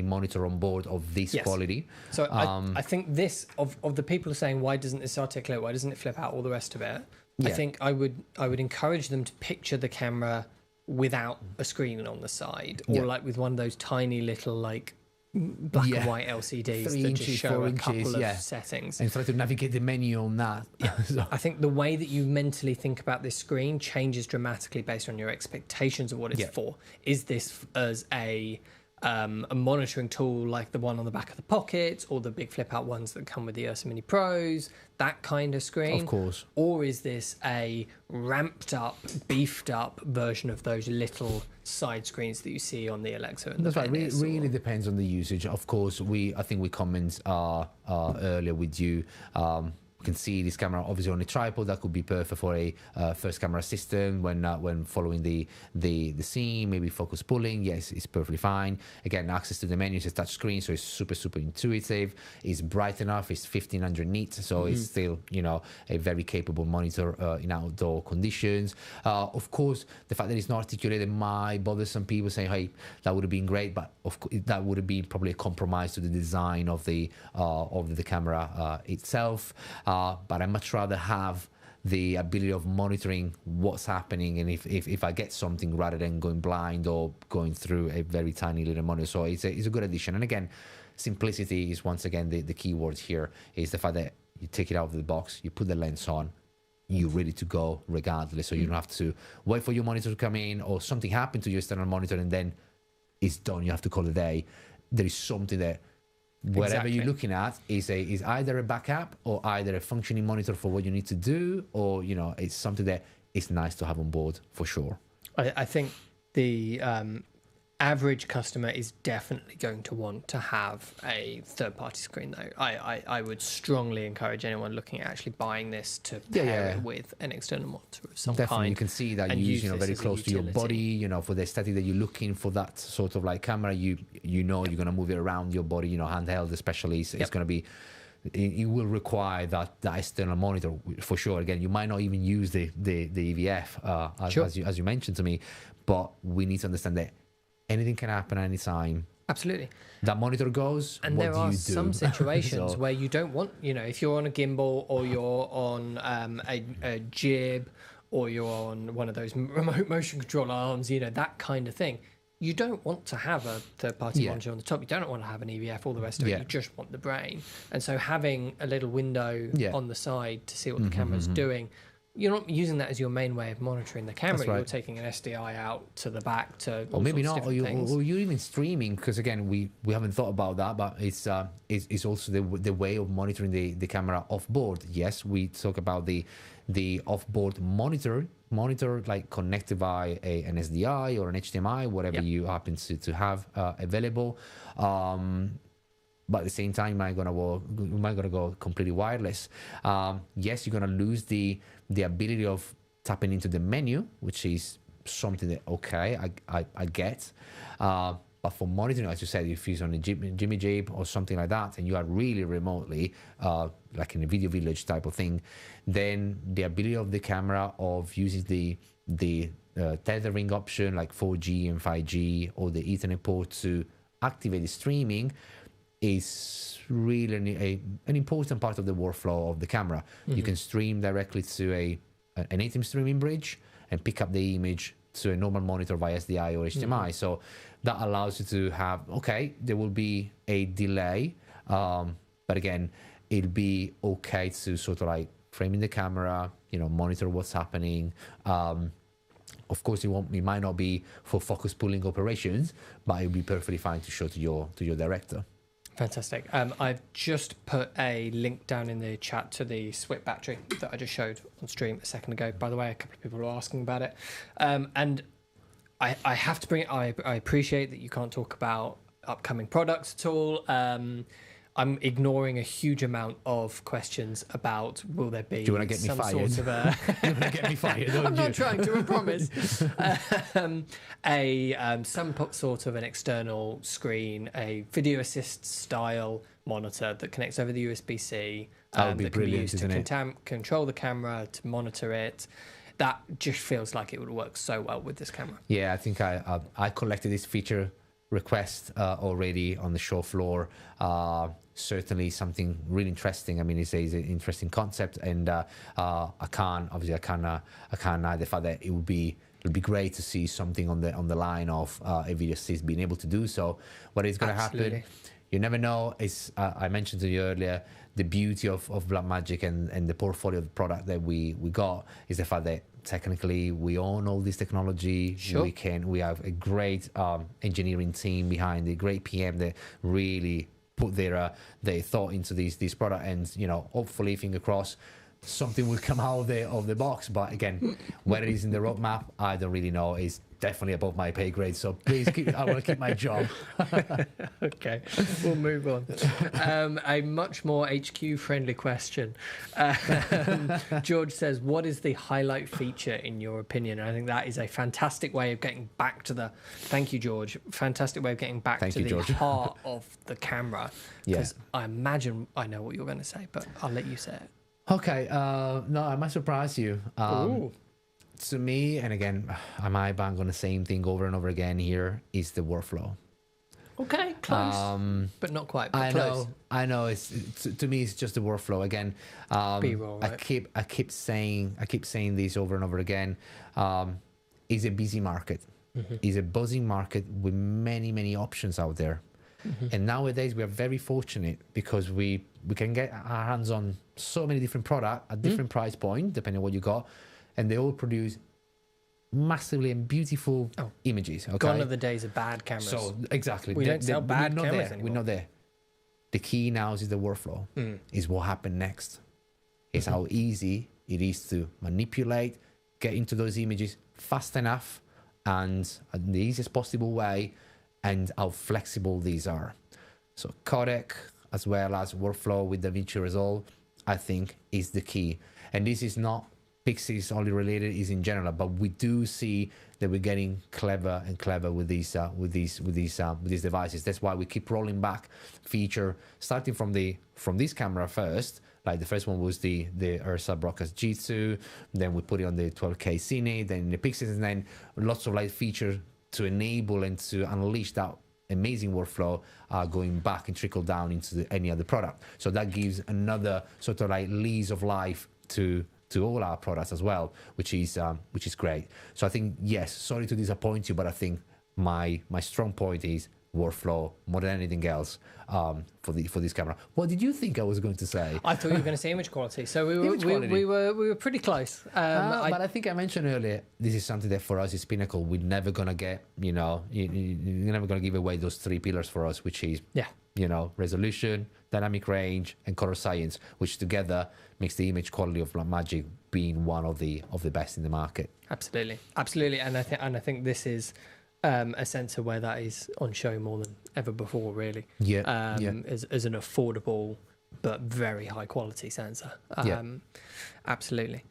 monitor on board of this Yes. quality. So I think this of the people are saying, why doesn't this articulate? Why doesn't it flip out? All the rest of it. I Yeah. think I would encourage them to picture the camera without a screen on the side, or Yeah. like with one of those tiny little like black Yeah. and white LCDs 3 that inches, just show 4 a couple inches, of yeah. settings. And try to navigate the menu on that. So- I think the way that you mentally think about this screen changes dramatically based on your expectations of what it's Yeah. for. Is this as a monitoring tool like the one on the back of the Pocket, or the big flip out ones that come with the Ursa Mini Pros, that kind of screen? Of course. Or is this a ramped up, beefed up version of those little side screens that you see on the Alexa and That's the right. Venice? Really depends on the usage. Of course, I think we commented earlier with you. You can see this camera obviously on a tripod. That could be perfect for a first camera system when following the scene, maybe focus pulling. Yes, it's perfectly fine. Again, access to the menu is a touch screen, so it's super intuitive. It's bright enough. It's 1500 nits, so it's still a very capable monitor in outdoor conditions. Of course, the fact that it's not articulated might bother some people, saying, "Hey, that would have been great," but of course that would have been probably a compromise to the design of the camera itself. But I much rather have the ability of monitoring what's happening, and if I get something, rather than going blind or going through a very tiny little monitor. So it's a good addition. And again, simplicity is once again the key word here. Is the fact that you take it out of the box, you put the lens on, you're ready to go regardless. So you don't have to wait for your monitor to come in, or something happened to your external monitor and then it's done. You have to call it a day. There is something that whatever Exactly. you're looking at is either a backup or either a functioning monitor for what you need to do, or it's something that is nice to have on board for sure. I think the average customer is definitely going to want to have a third-party screen, though. I would strongly encourage anyone looking at actually buying this to pair Yeah. it with an external monitor of some Definitely, kind. you can see that and you use this very as a close to your utility. body. For the aesthetic that you're looking for, that sort of like camera, you're gonna move it around your body. Handheld especially, it's gonna be. It will require that external monitor for sure. Again, you might not even use the EVF Sure. as you mentioned to me, but we need to understand that anything can happen at any time. Absolutely. That monitor goes, And what there do are you do? some situations So- where you don't want, if you're on a gimbal, or you're on a jib, or you're on one of those remote motion control arms, that kind of thing. You don't want to have a third-party Yeah. monitor on the top. You don't want to have an EVF, all the rest of it. Yeah. You just want the brain. And so having a little window Yeah. on the side to see what the camera's doing, you're not using that as your main way of monitoring the camera. That's right. You're taking an SDI out to the back to all Or maybe sorts not, of different things. or you're even streaming, because again, we haven't thought about that, but it's also the way of monitoring the camera off board. Yes, we talk about the off board monitor like connected by an SDI or an HDMI, whatever Yeah. you happen to have available. But at the same time, you might gonna go completely wireless. Yes, you're gonna lose the ability of tapping into the menu, which is something that I get. But for monitoring, as you said, if it's on a Jimmy Jib or something like that, and you are really remotely, like in a video village type of thing, then the ability of the camera of using the tethering option like 4G and 5G or the Ethernet port to activate the streaming is really an important part of the workflow of the camera. You can stream directly to an ATEM streaming bridge and pick up the image to a normal monitor via SDI or HDMI. So that allows you to have, there will be a delay, but again, it'll be okay to sort of like frame in the camera, monitor what's happening. Of course, it might not be for focus pulling operations, but it'll be perfectly fine to show to your director. Fantastic. I've just put a link down in the chat to the SWIT battery that I just showed on stream a second ago. By the way, a couple of people were asking about it. And I have to bring it. I appreciate that you can't talk about upcoming products at all. I'm ignoring a huge amount of questions about will there be Do you want to get me some fired? sort of a You want to get me fired, don't I'm you? not trying to, I promise. Some sort of an external screen, a video assist style monitor that connects over the USB-C. That would be that can be brilliant, used to isn't it? control the camera, to monitor it. That just feels like it would work so well with this camera. Yeah, I think I collected this feature request already on the show floor. Certainly something really interesting. I mean, it's an interesting concept, and I can't hide the fact that it would be great to see something on the line of a video assist being able to do so. What is going to happen? You never know. It's I mentioned to you earlier, the beauty of Blackmagic and the portfolio of product that we got is the fact that technically we own all this technology. Sure. We have a great engineering team behind it, great PM that really put their thought into these product, and hopefully, finger crossed, something will come out of the box. But again, where it is in the roadmap, I don't really know. It's definitely above my pay grade, so please I want to keep my job. Okay, we'll move on. A much more HQ friendly question. George says, what is the highlight feature in your opinion? And I think that is a fantastic way of getting back to the thank you, George, fantastic way of getting back to the heart of the camera, because I imagine I know what you're going to say, but I'll let you say it. Okay, no, I might surprise you. To me, and again, I might bang on the same thing over and over again here, is the workflow. Okay, close, but not quite. But close. I know. It's to me, it's just the workflow again. B-roll, right? I keep saying this over and over again. It's a busy market. It's a buzzing market with many options out there. And nowadays we are very fortunate because we can get our hands on so many different products at different price point, depending on what you got, and they all produce massively and beautiful images. Okay? Gone are the days of bad cameras. So exactly, we don't sell bad cameras anymore. We're not there. The key now is the workflow. Is what happened next. It's how easy it is to manipulate, get into those images fast enough, and in the easiest possible way, and how flexible these are. So codec as well as workflow with DaVinci Resolve, I think, is the key. And this is not Pyxis only related, is in general, but we do see that we're getting clever and clever with these devices. That's why we keep rolling back feature, starting from this camera first. Like the first one was the Ursa Broadcast G2, then we put it on the 12K Cine, then the Pyxis, and then lots of features to enable and to unleash that amazing workflow going back and trickle down into any other product. So that gives another sort of lease of life to all our products as well, which is great. So I think, yes, sorry to disappoint you, but I think my strong point is workflow more than anything else for this camera. What did you think I was going to say? I thought you were going to say image quality. So we were pretty close. But I think I mentioned earlier, this is something that for us is pinnacle. We're never going to get, you're never going to give away those three pillars for us, which is resolution, dynamic range, and color science, which together makes the image quality of Blackmagic being one of the best in the market. Absolutely, and I think this is a sensor where that is on show more than ever before, really. As an affordable but very high quality sensor. Absolutely.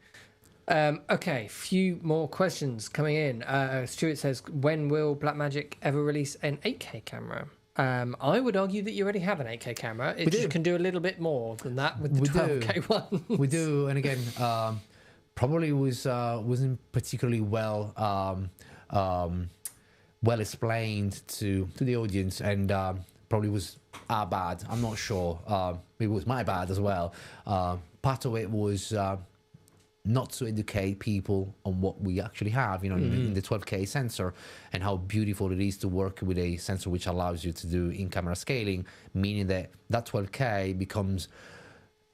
Okay, few more questions coming in. Stuart says, when will Blackmagic ever release an 8K camera? I would argue that you already have an 8K camera. It just can do a little bit more than that with the 12K one. We do, and again, probably wasn't particularly well explained to the audience, and probably was our bad. I'm not sure. Maybe it was my bad as well. Part of it was not to educate people on what we actually have, in the 12K sensor, and how beautiful it is to work with a sensor which allows you to do in-camera scaling, meaning that 12K becomes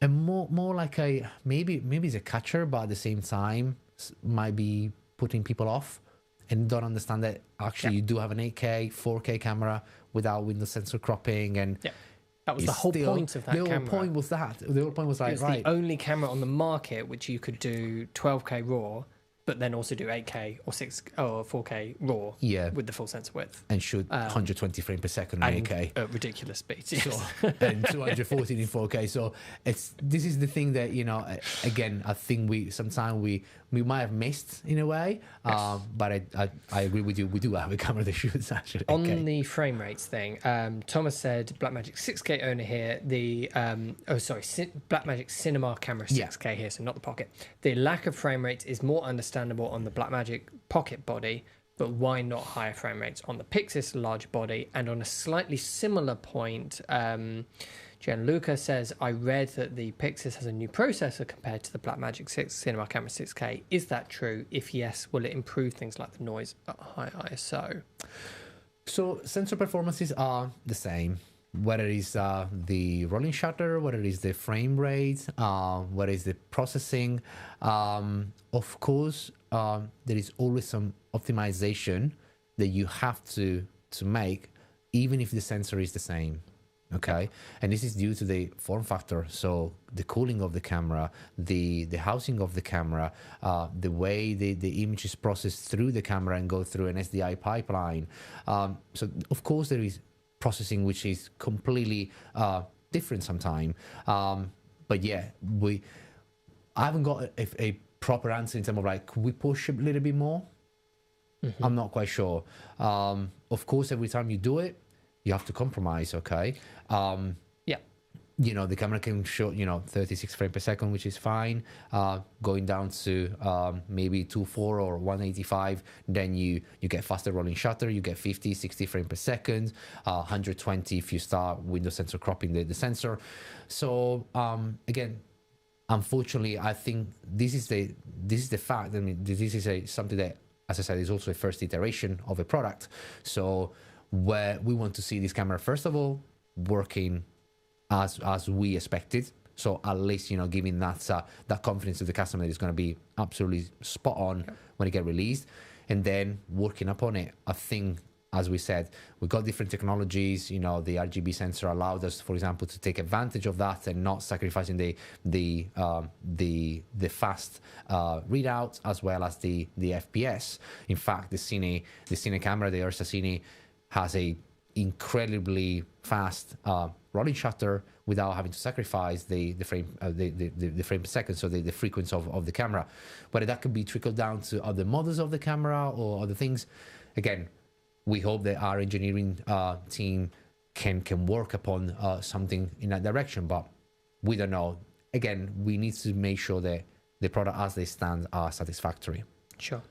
a more like a maybe it's a catcher, but at the same time might be putting people off and don't understand that actually you do have an 8K, 4K camera without window sensor cropping, and that was the whole point of that camera. The whole point was that. The whole point was it was the only camera on the market which you could do 12K RAW but then also do 8K or 4K RAW Yeah. with the full sensor width. And shoot 120 frames per second in And 8K. at ridiculous speeds. Yes. So, and 214 in 4K. So this is the thing that, you know, again, I think we might have missed in a way. Yes. But I agree with you. We do have a camera that shoots actually 8K. On the frame rates thing, Thomas said Blackmagic 6K owner here. Blackmagic Cinema camera 6K here, so not the Pocket. The lack of frame rates is more understandable on the Blackmagic Pocket body, but why not higher frame rates on the Pyxis large body? And on a slightly similar point, Gianluca says, I read that the Pyxis has a new processor compared to the Blackmagic 6 Cinema Camera 6K. Is that true? If yes, will it improve things like the noise at high ISO? So sensor performances are the same, whether it's the rolling shutter, whether it's the frame rate, whether it's the processing. Of course, there is always some optimization that you have to make, even if the sensor is the same. Okay, and this is due to the form factor, so the cooling of the camera, the housing of the camera, the way the image is processed through the camera and go through an SDI pipeline. So of course there is processing which is completely different sometimes. But yeah, I haven't got a proper answer in terms of like, could we push a little bit more? Mm-hmm. I'm not quite sure. Of course, every time you do it, you have to compromise, okay? You know, the camera can show, 36 frames per second, which is fine. Going down to maybe 2.4 or 185, then you get faster rolling shutter, you get 50, 60 frames per second, 120 if you start window sensor cropping the sensor. So again, unfortunately, I think this is the fact. I mean, this is something that, as I said, is also a first iteration of a product. So where we want to see this camera, first of all, working as we expected. So at least, giving that confidence to the customer that it's going to be absolutely spot on when it get released, and then working upon it. I think, as we said, we've got different technologies. The RGB sensor allowed us, for example, to take advantage of that and not sacrificing the fast readouts as well as the FPS. In fact, the Cine camera, the Ursa Cine, has a incredibly fast rolling shutter without having to sacrifice the frame per second, so the frequency of the camera. Whether that could be trickled down to other models of the camera or other things, again, we hope that our engineering team can work upon something in that direction, but we don't know. Again, we need to make sure that the product as they stand are satisfactory. Sure.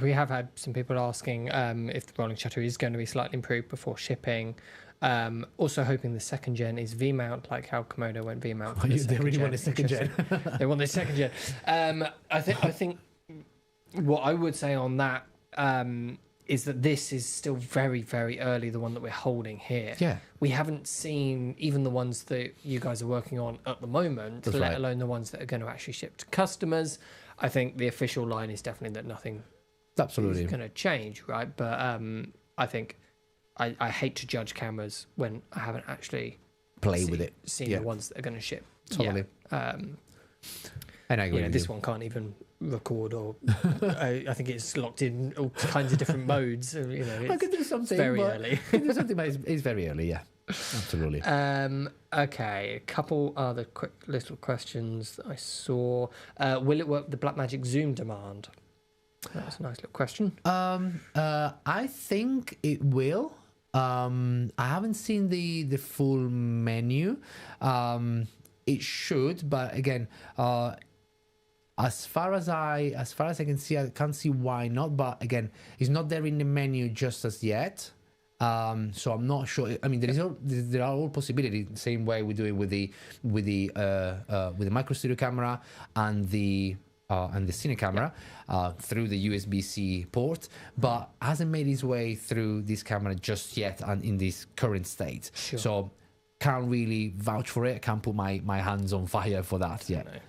We have had some people asking if the rolling shutter is going to be slightly improved before shipping. Also hoping the second gen is V-mount, like how Komodo went V-mount. They really want a second gen. They want the second gen. I think what I would say on that is that this is still very, very early, the one that we're holding here. Yeah. We haven't seen even the ones that you guys are working on at the moment, let alone the ones that are going to actually ship to customers. I think the official line is definitely that nothing absolutely is going to change, right? But I think I hate to judge cameras when I haven't actually seen the ones that are going to ship. Totally. And I agree with this you. one can't even record, or I think it's locked in all kinds of different modes. I could do something. It's very early. Could do something, but it's very early. Yeah, absolutely. Okay, a couple other quick little questions that I saw. Will it work with the Blackmagic Zoom demand? That was a nice little question. I think it will. I haven't seen the full menu. It should, but again, as far as I can see, I can't see why not. But again, it's not there in the menu just as yet. So I'm not sure. I mean, there are all possibilities. Same way we do it with the micro studio camera and the Cine camera through the USB-C port, but hasn't made its way through this camera just yet and in this current state. Sure. So can't really vouch for it. I can't put my hands on fire for that yet. No.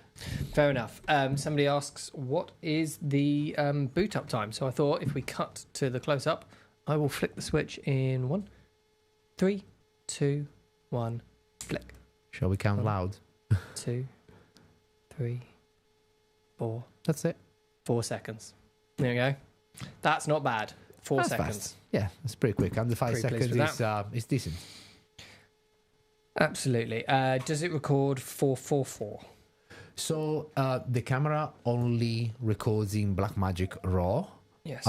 Fair enough. Somebody asks, what is the boot up time? So I thought if we cut to the close up, I will flick the switch in 1, 3, 2, 1, flick. Shall we count loud? 2, 3, 4. That's it. 4 seconds. There you go. That's not bad. 4 That's seconds. fast. Yeah, that's pretty quick. Under 5 Pretty pleased seconds with is decent. Absolutely. Does it record 444? So the camera only records in Blackmagic RAW. Yes.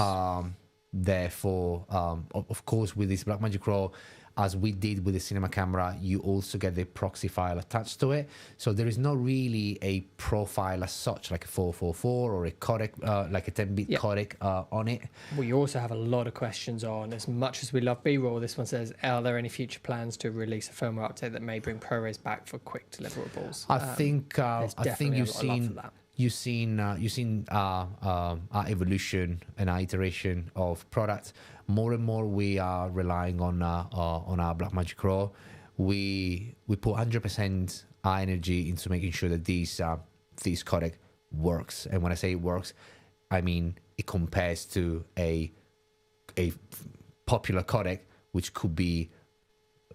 Therefore, of course, with this Blackmagic RAW, as we did with the cinema camera, you also get the proxy file attached to it. So there is not really a profile as such, like a 444 or a codec, like a 10-bit codec on it. We also have a lot of questions on, as much as we love B-roll, this one says, are there any future plans to release a firmware update that may bring ProAV back for quick deliverables? I think you've seen our evolution and our iteration of products. More and more we are relying on our Blackmagic RAW. We put 100% our energy into making sure that this codec works. And when I say it works, I mean it compares to a popular codec, which could be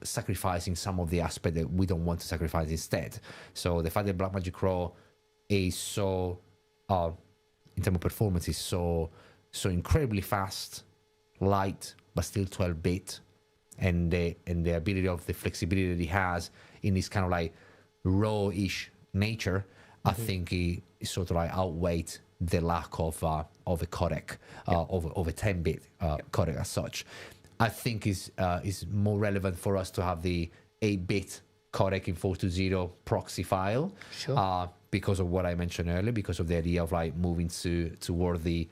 sacrificing some of the aspect that we don't want to sacrifice instead. So the fact that Blackmagic RAW is so, in terms of performance, is so incredibly fast, light, but still 12-bit, and the ability of the flexibility that it has in this kind of like raw-ish nature, I think it sort of like outweighed the lack of a codec, of a 10-bit codec as such. I think is more relevant for us to have the 8-bit codec in 420 proxy file. Sure. Because of what I mentioned earlier, because of the idea of like moving toward the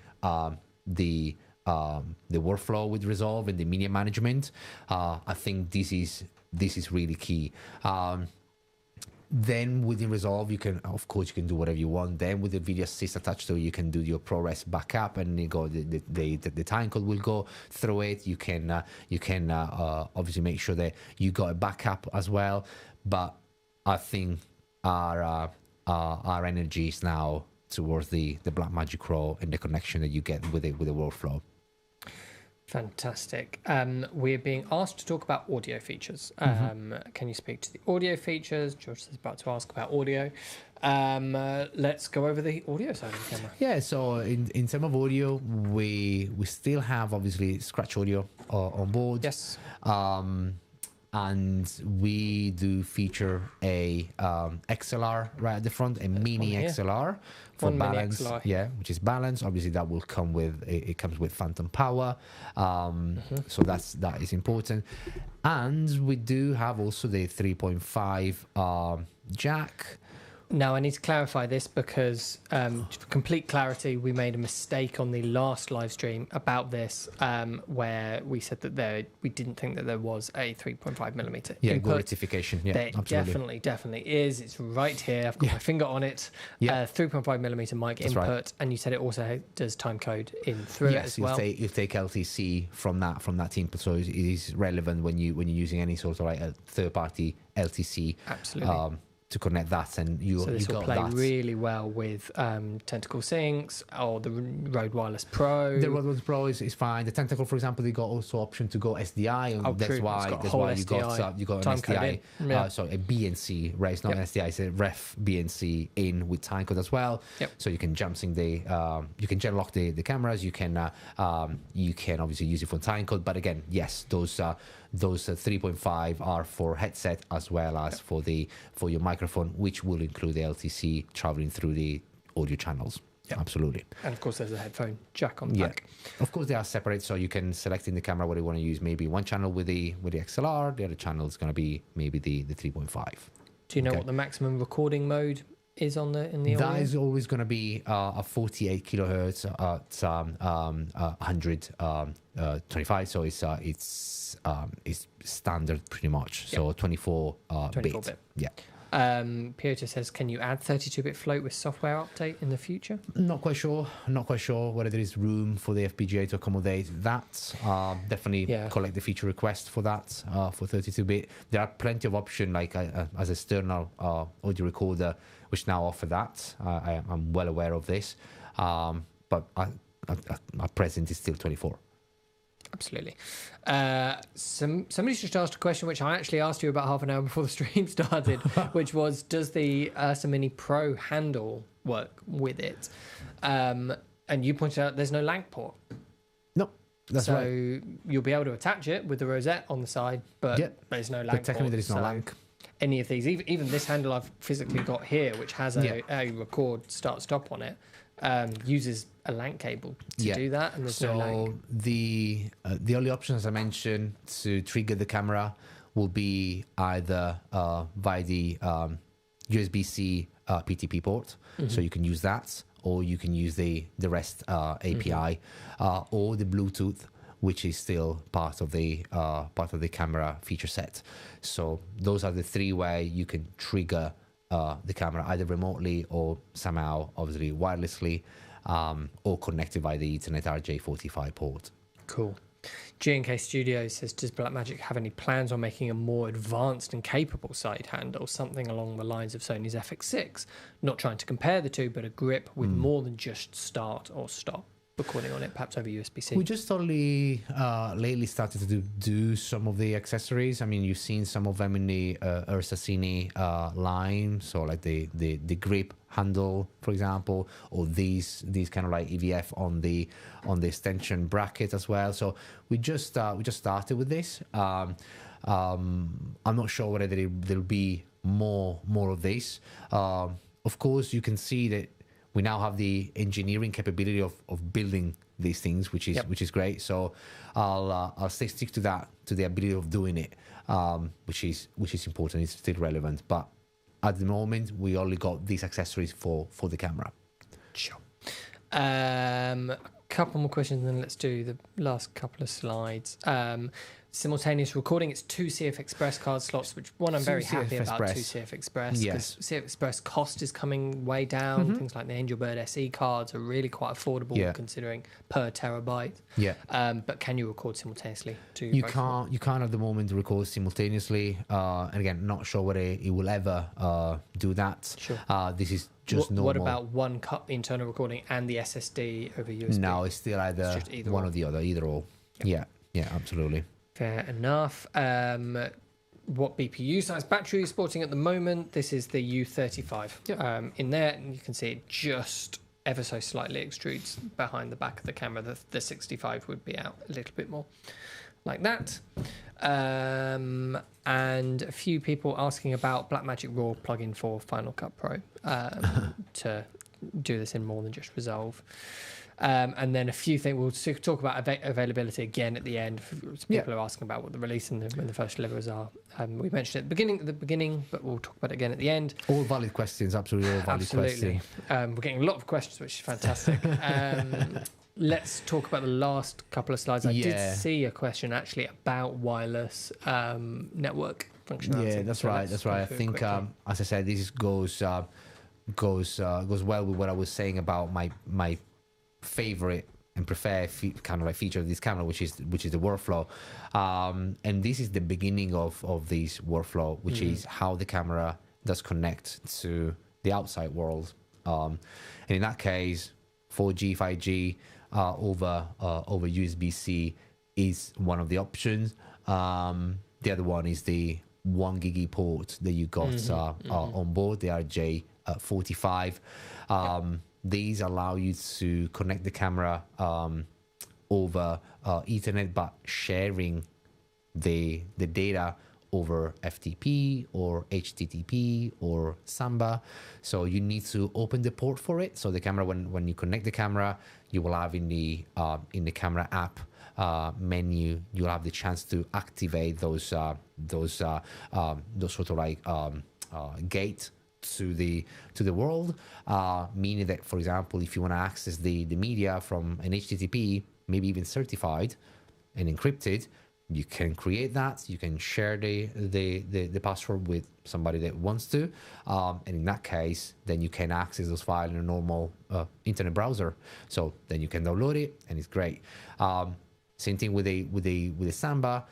workflow with Resolve and the media management. I think this is really key. Then within Resolve, you can do whatever you want. Then with the video assist attached to it, you can do your ProRes backup, and the timecode will go through it. You can obviously make sure that you got a backup as well. But I think our energy is now towards the Blackmagic RAW and the connection that you get with the workflow. Fantastic. We're being asked to talk about audio features. Can you speak to the audio features? George is about to ask about audio. Let's go over the audio side of the camera. Yeah, so in terms of audio, we still have obviously scratch audio on board. Yes. And we do feature a XLR right at the front, a mini XLR for balance. XLR. Yeah, which is balance. Obviously, that will come with it comes with phantom power, so that is important. And we do have also the 3.5 jack. Now, I need to clarify this because, for complete clarity, we made a mistake on the last live stream about this, where we said that we didn't think that there was a 3.5mm Yeah, input. rectification. Yeah, there absolutely. definitely is. It's right here. I've got my finger on it. Yeah. 3.5mm mic That's input, right. and you said it also does time code through it as well. You take LTC from that input, so it is relevant when you're using any sort of like a third-party LTC. Absolutely. To connect that, and so this will play really well with Tentacle Syncs or the Rode Wireless Pro. The Rode Wireless Pro is fine. The Tentacle, for example, they got also option to go SDI, and that's true. why you got an SDI. So a BNC, right? It's not an SDI, it's a ref BNC in with timecode as well. Yep. So you can jump sync you can gen lock the cameras. You can obviously use it for timecode. But again, yes, those 3.5 are for headset as well as for your microphone, which will include the LTC traveling through the audio channels. Yeah, absolutely. And of course, there's a headphone jack on the back. Of course, they are separate, so you can select in the camera what you want to use. Maybe one channel with the XLR, the other channel is going to be maybe the 3.5. Do you know what the maximum recording mode is in the audio? That is always going to be a 48 kilohertz at 125. So it's standard pretty much. So 24 bit. Yeah. Piotr says, can you add 32-bit float with software update in the future? Not quite sure whether there is room for the FPGA to accommodate that. Definitely collect the feature request for that, for 32-bit. There are plenty of options, like as external audio recorder, which now offer that. I'm well aware of this. But at present, it's still 24. Absolutely. Somebody's just asked a question which I actually asked you about half an hour before the stream started, which was, does the Ursa Mini Pro handle work with it? And you pointed out there's no LANC port. No, that's so right. you'll be able to attach it with the rosette on the side, but there's no LANC port. But technically there is no LANC. Any of these, even this handle I've physically got here, which has a record start-stop on it, uses a LANC cable to do that, and there's no LANC. The only option, as I mentioned, to trigger the camera will be either via the USB-C PTP port, so you can use that, or you can use the REST API, or the Bluetooth, which is still part of the camera feature set. So those are the three ways you can trigger the camera, either remotely or somehow, obviously wirelessly, or connected by the Ethernet RJ45 port. Cool. G&K Studios says, does Blackmagic have any plans on making a more advanced and capable side handle, something along the lines of Sony's FX6? Not trying to compare the two, but a grip with more than just start or stop recording on it, perhaps over USB-C. We just only lately started to do some of the accessories. I mean, you've seen some of them in the Ursa Cine line, so like the grip handle, for example, or these kind of like EVF on the extension bracket as well. So we just started with this. I'm not sure whether there'll be more of this. Of course, you can see that we now have the engineering capability of building these things, which is great. So I'll stick to that, to the ability of doing it, which is important. It's still relevant, but at the moment we only got these accessories for the camera. Sure. A couple more questions, and then let's do the last couple of slides. Simultaneous recording, it's 2 CF Express card slots, which I'm very happy about. 2 CF Express, because CF Express cost is coming way down. Things like the Angelbird SE cards are really quite affordable considering per terabyte. But can you record simultaneously? You can't at the moment record simultaneously, and again, not sure whether it will ever do that. Sure. This is just normal. What about one internal recording and the SSD over USB? No, it's still either one or the other, either or. Yeah, absolutely. Fair enough. What BPU size battery you're sporting at the moment? This is the U35. In there, and you can see it just ever so slightly extrudes behind the back of the camera. The 65 would be out a little bit more, like that. And a few people asking about Blackmagic Raw plugin for Final Cut Pro to do this in more than just Resolve. And then a few things, we'll talk about availability again at the end. People are asking about what the release and the first delivers are. We mentioned it at the beginning, but we'll talk about it again at the end. All valid questions, absolutely all valid questions. We're getting a lot of questions, which is fantastic. Let's talk about the last couple of slides. I did see a question actually about wireless network functionality. Yeah, that's right. I think, as I said, this goes well with what I was saying about my favorite and preferred kind of like feature of this camera, which is the workflow, and this is the beginning of this workflow, which is how the camera does connect to the outside world, and in that case 4G 5G over USB-C is one of the options. The other one is the 1 gig port that you got on board, the RJ45. These allow you to connect the camera over Ethernet, but sharing the data over FTP or HTTP or Samba. So you need to open the port for it. So the camera, when you connect the camera, you will have in the camera app menu, you'll have the chance to activate those sort of like gate to the world, meaning that, for example, if you want to access the media from an HTTP, maybe even certified and encrypted, you can create that. You can share the password with somebody that wants to, and in that case, then you can access those files in a normal internet browser. So then you can download it, and it's great. Same thing with the Samba.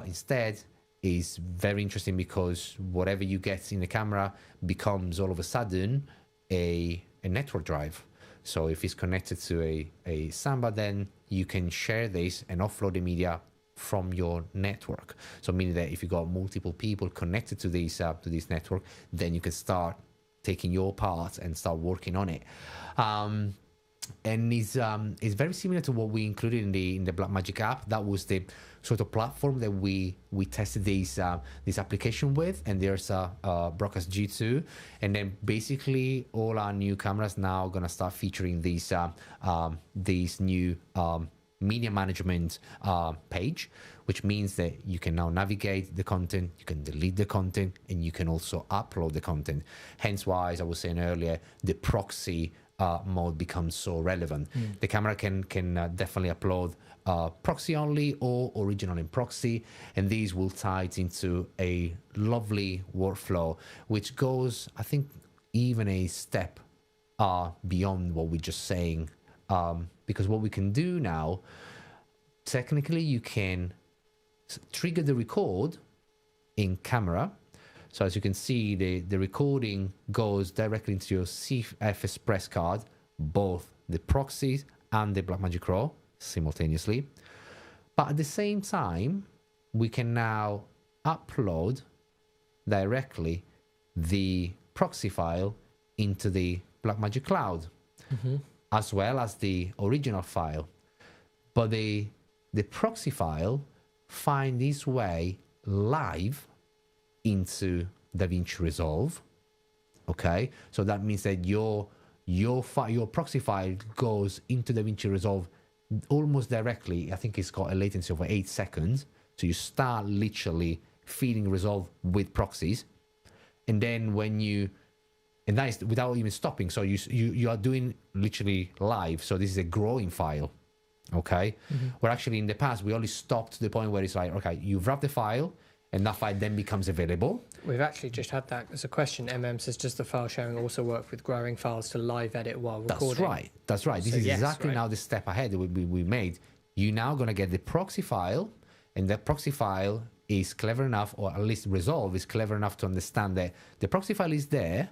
Instead, is very interesting because whatever you get in the camera becomes all of a sudden a network drive. So if it's connected to a Samba, then you can share this and offload the media from your network. So meaning that if you got multiple people connected to this network, then you can start taking your parts and start working on it. And it's very similar to what we included in the Blackmagic app. That was the sort of platform that we tested this application with, and there's a Broadcast G2, and then basically all our new cameras now gonna start featuring these new media management page, which means that you can now navigate the content, you can delete the content, and you can also upload the content. Hence why, as I was saying earlier, the proxy mode becomes so relevant. The camera can definitely upload proxy only or original in proxy, and these will tie it into a lovely workflow, which goes, I think, even a step beyond what we're just saying. Because what we can do now, technically, you can trigger the record in camera. So as you can see, the recording goes directly into your CF Express card, both the proxies and the Blackmagic Raw simultaneously. But at the same time, we can now upload directly the proxy file into the Blackmagic Cloud, as well as the original file. But the proxy file finds its way live into DaVinci Resolve. Okay, so that means that your proxy file goes into DaVinci Resolve almost directly. I think it's got a latency of 8 seconds. So you start literally feeding Resolve with proxies, and then and that is without even stopping. So you are doing literally live. So this is a growing file. Okay, where actually in the past we only stopped to the point where it's like, okay, you've wrapped the file, and that file then becomes available. We've actually just had that as a question. says, does the file sharing also work with growing files to live edit while recording? That's right. This is yes, exactly now the step ahead that we made. You're now going to get the proxy file, and that proxy file is clever enough, or at least Resolve is clever enough to understand that the proxy file is there.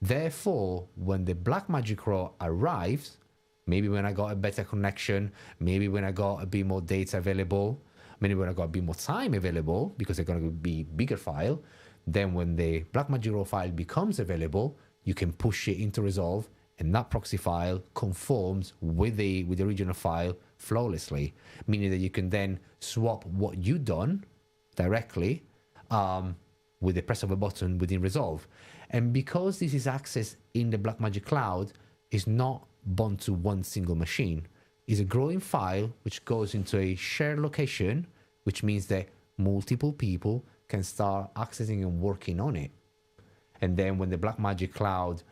Therefore, when the Blackmagic Raw arrives, maybe when I got a better connection, maybe when I got a bit more data available, maybe when I got a bit more time available, because they're going to be bigger file, then when the Blackmagic Raw file becomes available, you can push it into Resolve, and that proxy file conforms with the original file flawlessly, meaning that you can then swap what you've done directly with the press of a button within Resolve. And because this is accessed in the Blackmagic Cloud, it's not bound to one single machine. It's a growing file which goes into a shared location, which means that multiple people can start accessing and working on it. And then when the Blackmagic Cloud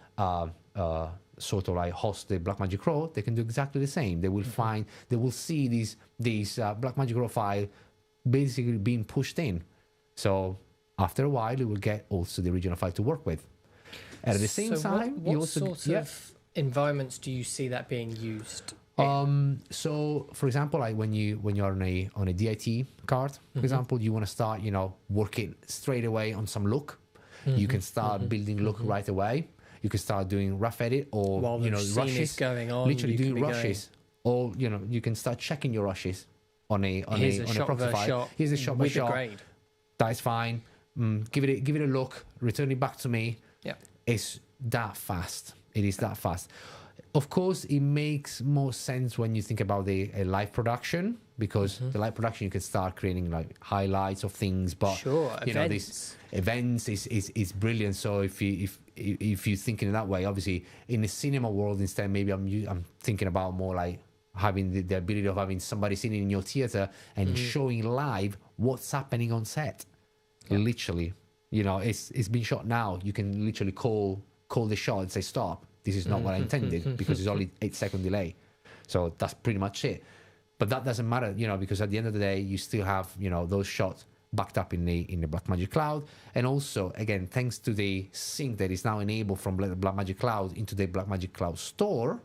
sort of like hosts the Blackmagic Raw, they can do exactly the same. They will see these Blackmagic Raw file basically being pushed in. So after a while, you will get also the original file to work with. And at the same time, what sort of environments do you see that being used? So for example, like when you're on a DIT card, for example, you want to start, working straight away on some look. You can start building look right away. You can start doing rough edit, or while the scene rushes is going on, literally doing rushes, or you can start checking your rushes on a proxy file. Here's a shot by shot. That's fine. Give it a look. Return it back to me. Yeah, it's that fast. It is that fast. Of course, it makes more sense when you think about a live production, because the live production, you can start creating like highlights of things. But these events is brilliant. So if you're thinking in that way, obviously in the cinema world instead, maybe I'm thinking about more like having the ability of having somebody sitting in your theater and showing live what's happening on set. Literally, it's been shot now. You can literally call the shot and say stop. This is not what I intended, because it's only 8-second delay. So that's pretty much it. But that doesn't matter, because at the end of the day, you still have, those shots backed up in the Blackmagic Cloud. And also, again, thanks to the sync that is now enabled from Blackmagic Cloud into the Blackmagic Cloud store,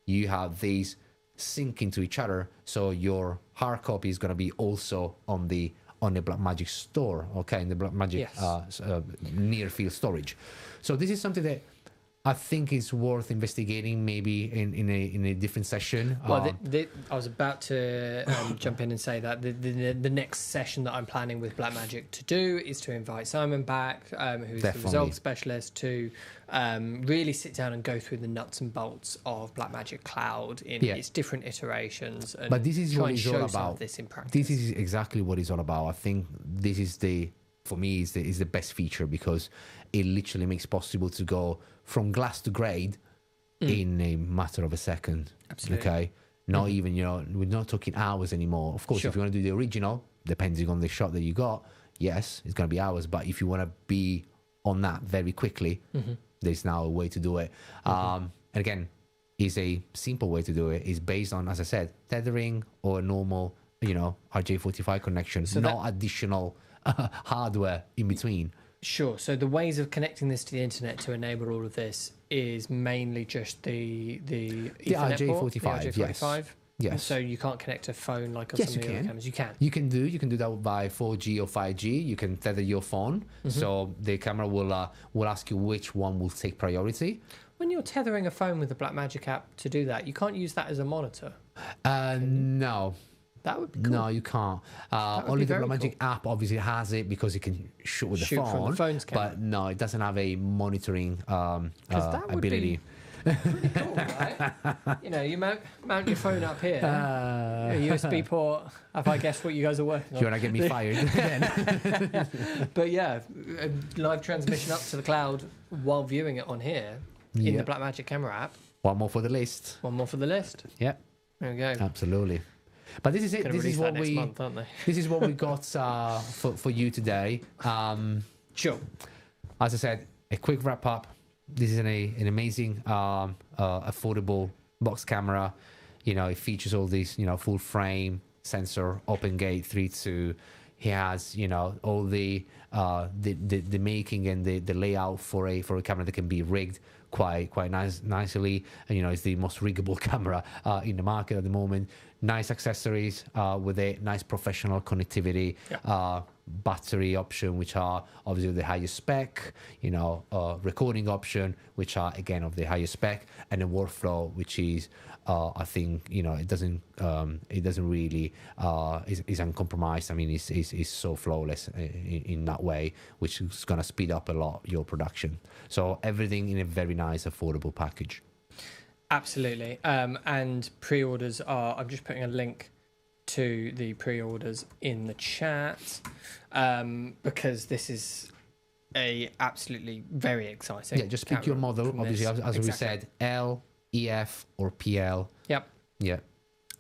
you have these sync into each other. So your hard copy is going to be also on the Blackmagic store, okay, in the Blackmagic near field storage. So this is something that I think it's worth investigating maybe in a different session. Well, I was about to jump in and say that the next session that I'm planning with Blackmagic to do is to invite Simon back, who's the result specialist, to really sit down and go through the nuts and bolts of Blackmagic Cloud in its different iterations. And but this is what it's all about. This in practice. This is exactly what it's all about. I think this is for me is the best feature, because it literally makes possible to go from glass to grade in a matter of a second. Absolutely. Okay. Not even, we're not talking hours anymore. Of course, if you want to do the original, depending on the shot that you got, yes, it's going to be hours. But if you want to be on that very quickly, there's now a way to do it. And again, it's a simple way to do it. It's based on, as I said, tethering or a normal, RJ45 connection, so not additional hardware in between. Sure. So the ways of connecting this to the internet to enable all of this is mainly just the Ethernet port, the RJ45. Yes. So you can't connect a phone like on some of the other cameras. You can. You can do that by 4G or 5G. You can tether your phone, so the camera will ask you which one will take priority. When you're tethering a phone with the Blackmagic app to do that, you can't use that as a monitor. No. That would be cool. No, you can't. Only the Blackmagic app obviously has it because it can shoot with the phone. From the phone's camera. But no, it doesn't have a monitoring that would ability. Be pretty cool, right? You mount your phone up here, a USB port. If I guess what you guys are working on. You want to get me fired again? But yeah, a live transmission up to the cloud while viewing it on here in the Blackmagic camera app. One more for the list. One more for the list. Yeah. There we go. Absolutely. But this is it. This is what we. Month, aren't they? This is what we got for you today. Sure. As I said, a quick wrap up. This is an amazing, affordable box camera. It features all these, full frame sensor, open gate 3.2. He has, all the making and the layout for a camera that can be rigged quite nicely. And, it's the most riggable camera in the market at the moment. Nice accessories with a nice professional connectivity. Battery option, which are obviously the highest spec, recording option, which are again of the highest spec, and a workflow, which is I think it doesn't really is uncompromised. I mean, it's so flawless in that way, which is going to speed up a lot your production. So everything in a very nice affordable package. Absolutely. And pre-orders are, I'm just putting a link to the pre-orders in the chat, because this is a absolutely very exciting. Yeah, just pick your model, obviously, as we said, L, EF, or PL. Yep. Yeah.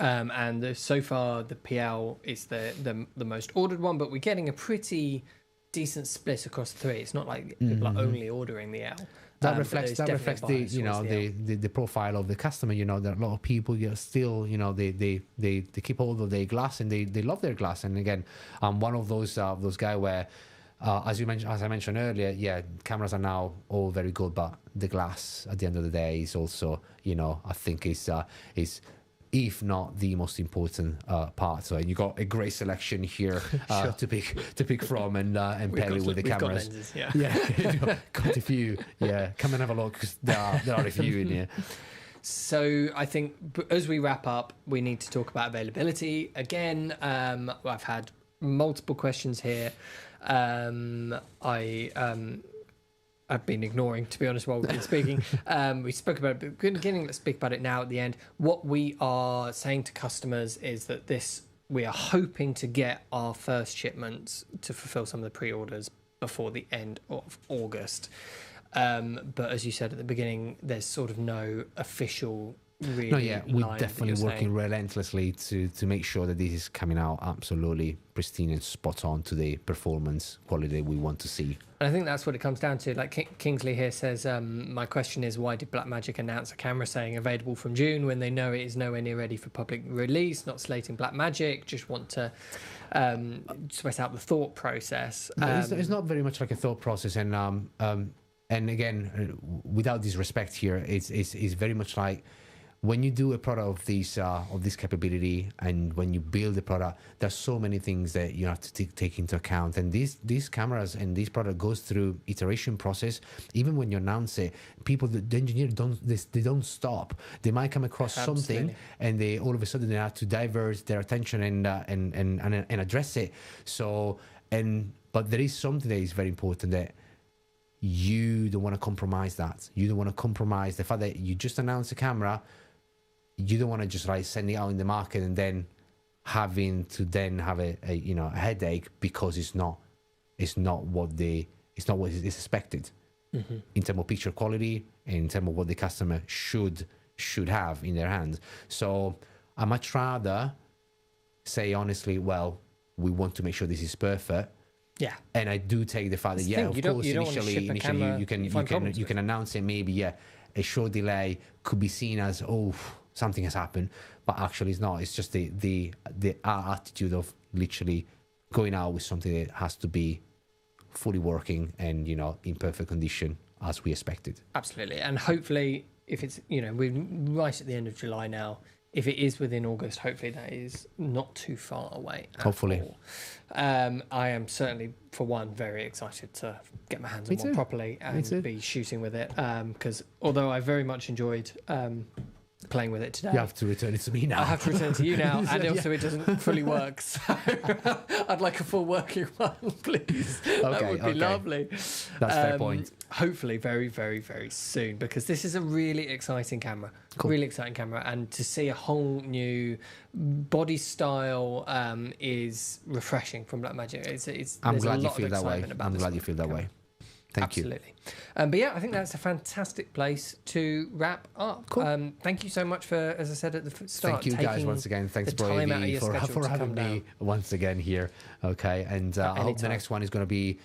And so far the PL is the most ordered one, but we're getting a pretty decent split across the three. It's not like people are only ordering the L. That reflects the profile of the customer. That a lot of people still they keep hold of their glass and they love their glass. And again, I'm one of those guys where as I mentioned earlier, cameras are now all very good, but the glass at the end of the day is also I think is if not the most important part. So you got a great selection here to pick from and pair it with the cameras. Lenses, Got a few. Yeah, come and have a look, because there are a few in here. So I think as we wrap up, we need to talk about availability again. I've had multiple questions here. I've been ignoring, to be honest, while we've been speaking. We spoke about it at the beginning. Let's speak about it now at the end. What we are saying to customers is that we are hoping to get our first shipments to fulfill some of the pre-orders before the end of August. But as you said at the beginning, there's sort of no official we're definitely working relentlessly to make sure that this is coming out absolutely pristine and spot on to the performance quality we want to see. And I think that's what it comes down to. Like Kingsley here says, my question is, why did Blackmagic announce a camera saying available from June when they know it is nowhere near ready for public release? Not slating Blackmagic, just want to sweat out the thought process. It's not very much like a thought process, and again, without disrespect here, it's very much like when you do a product of this capability, and when you build a product, there's so many things that you have to take into account. And these cameras and this product goes through iteration process. Even when you announce it, the engineer don't stop. They might come across something, and they all of a sudden they have to divert their attention and address it. So but there is something that is very important, that you don't want to compromise that. You don't want to compromise the fact that you just announced a camera. You don't want to just like send it out in the market and then having to then have a headache because it's not what is expected in terms of picture quality, in terms of what the customer should have in their hands. So I much rather say honestly, well, we want to make sure this is perfect. Yeah, and I do take the fact that of course initially you can announce it, maybe a short delay could be seen as something has happened, but actually it's not. It's just our attitude of literally going out with something that has to be fully working and in perfect condition as we expected. Absolutely, and hopefully if it's we're right at the end of July now. If it is within August, hopefully that is not too far away. Hopefully. I am certainly, for one, very excited to get my hands on one properly and be shooting with it. Because although I very much enjoyed playing with it today. You have to return it to me now. I have to return it to you now, and also it doesn't fully work. So I'd like a full working one, please. That would be lovely. That's a fair point. Hopefully very, very, very soon, because this is a really exciting camera. Cool. Really exciting camera, and to see a whole new body style is refreshing from Blackmagic. I'm glad you feel that way. I'm glad you feel that way. Thank you. Absolutely. But yeah, I think that's a fantastic place to wrap up. Cool. Thank you so much for, as I said at the start, thank you guys once again. Thanks ProAV for having me once again here. Okay, and I hope the next one is going to be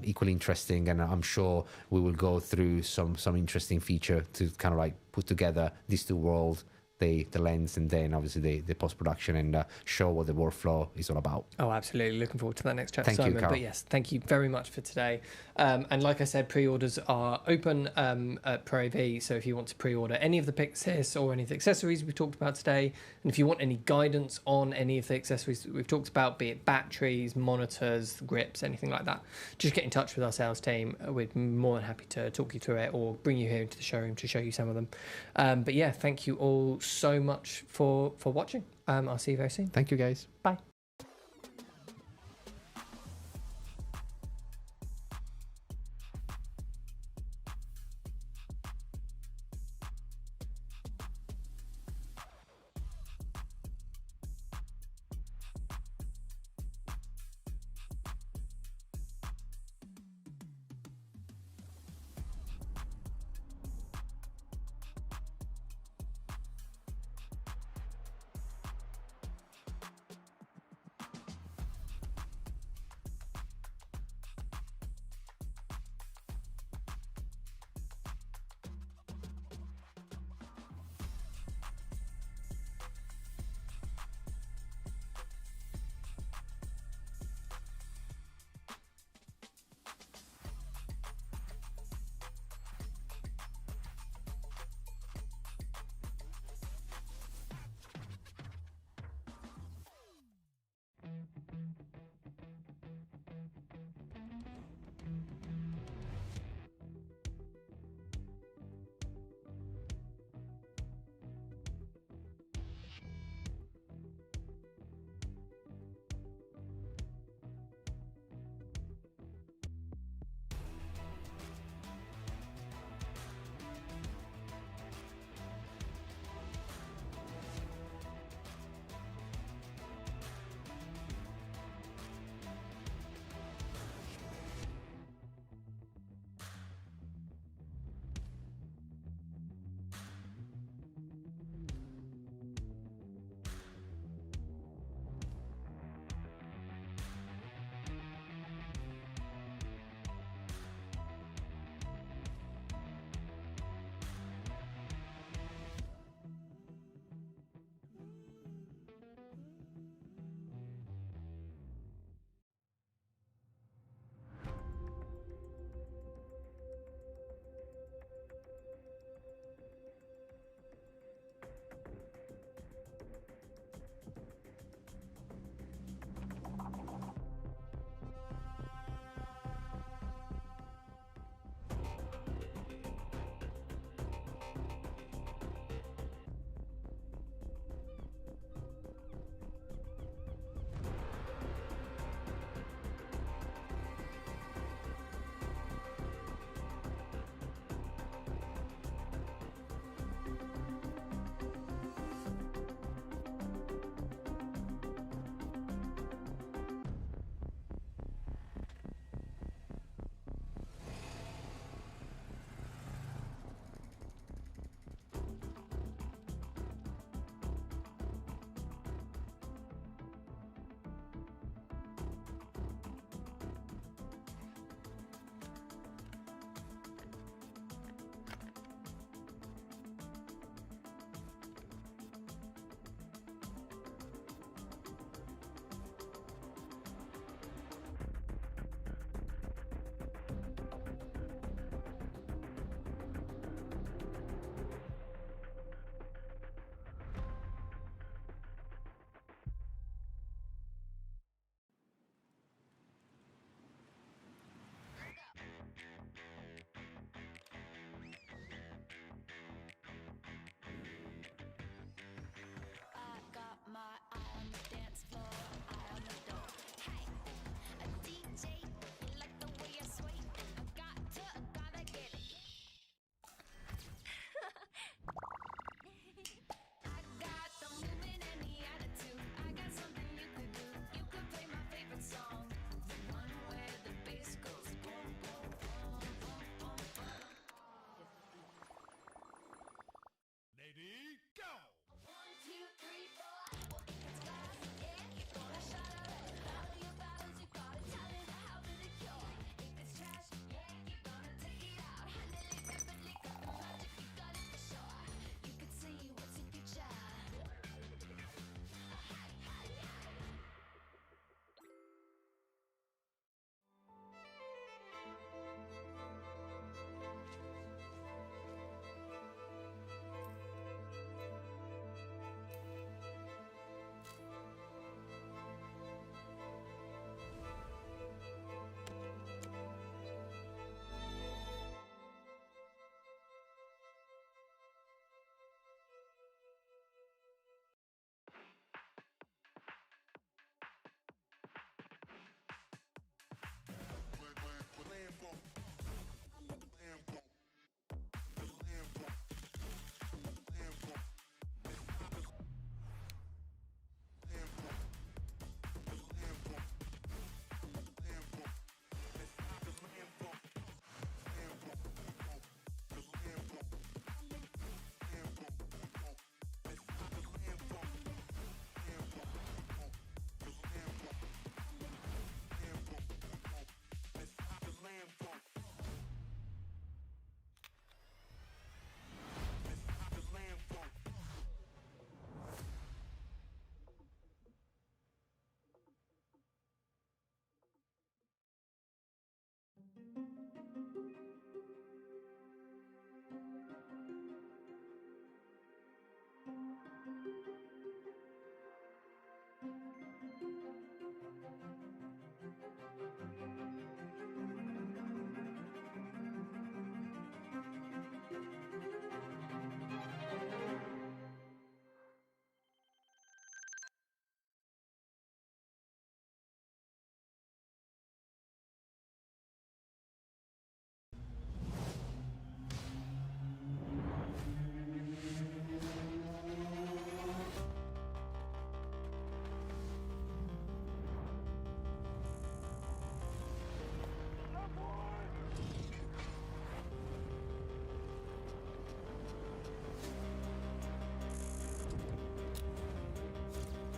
equally interesting, and I'm sure we will go through some interesting feature to kind of like put together these two worlds. The lens, and then obviously the post-production, and show what the workflow is all about. Oh, absolutely. Looking forward to that next chat, Thank Simon. you, Carl. But yes, thank you very much for today. And like I said, pre-orders are open at ProAV, so if you want to pre-order any of the Pyxis or any of the accessories we've talked about today, and if you want any guidance on any of the accessories that we've talked about, be it batteries, monitors, grips, anything like that, just get in touch with our sales team. We're more than happy to talk you through it or bring you here into the showroom to show you some of them. But yeah, thank you all so much for watching. I'll see you very soon. Thank you, guys. Bye.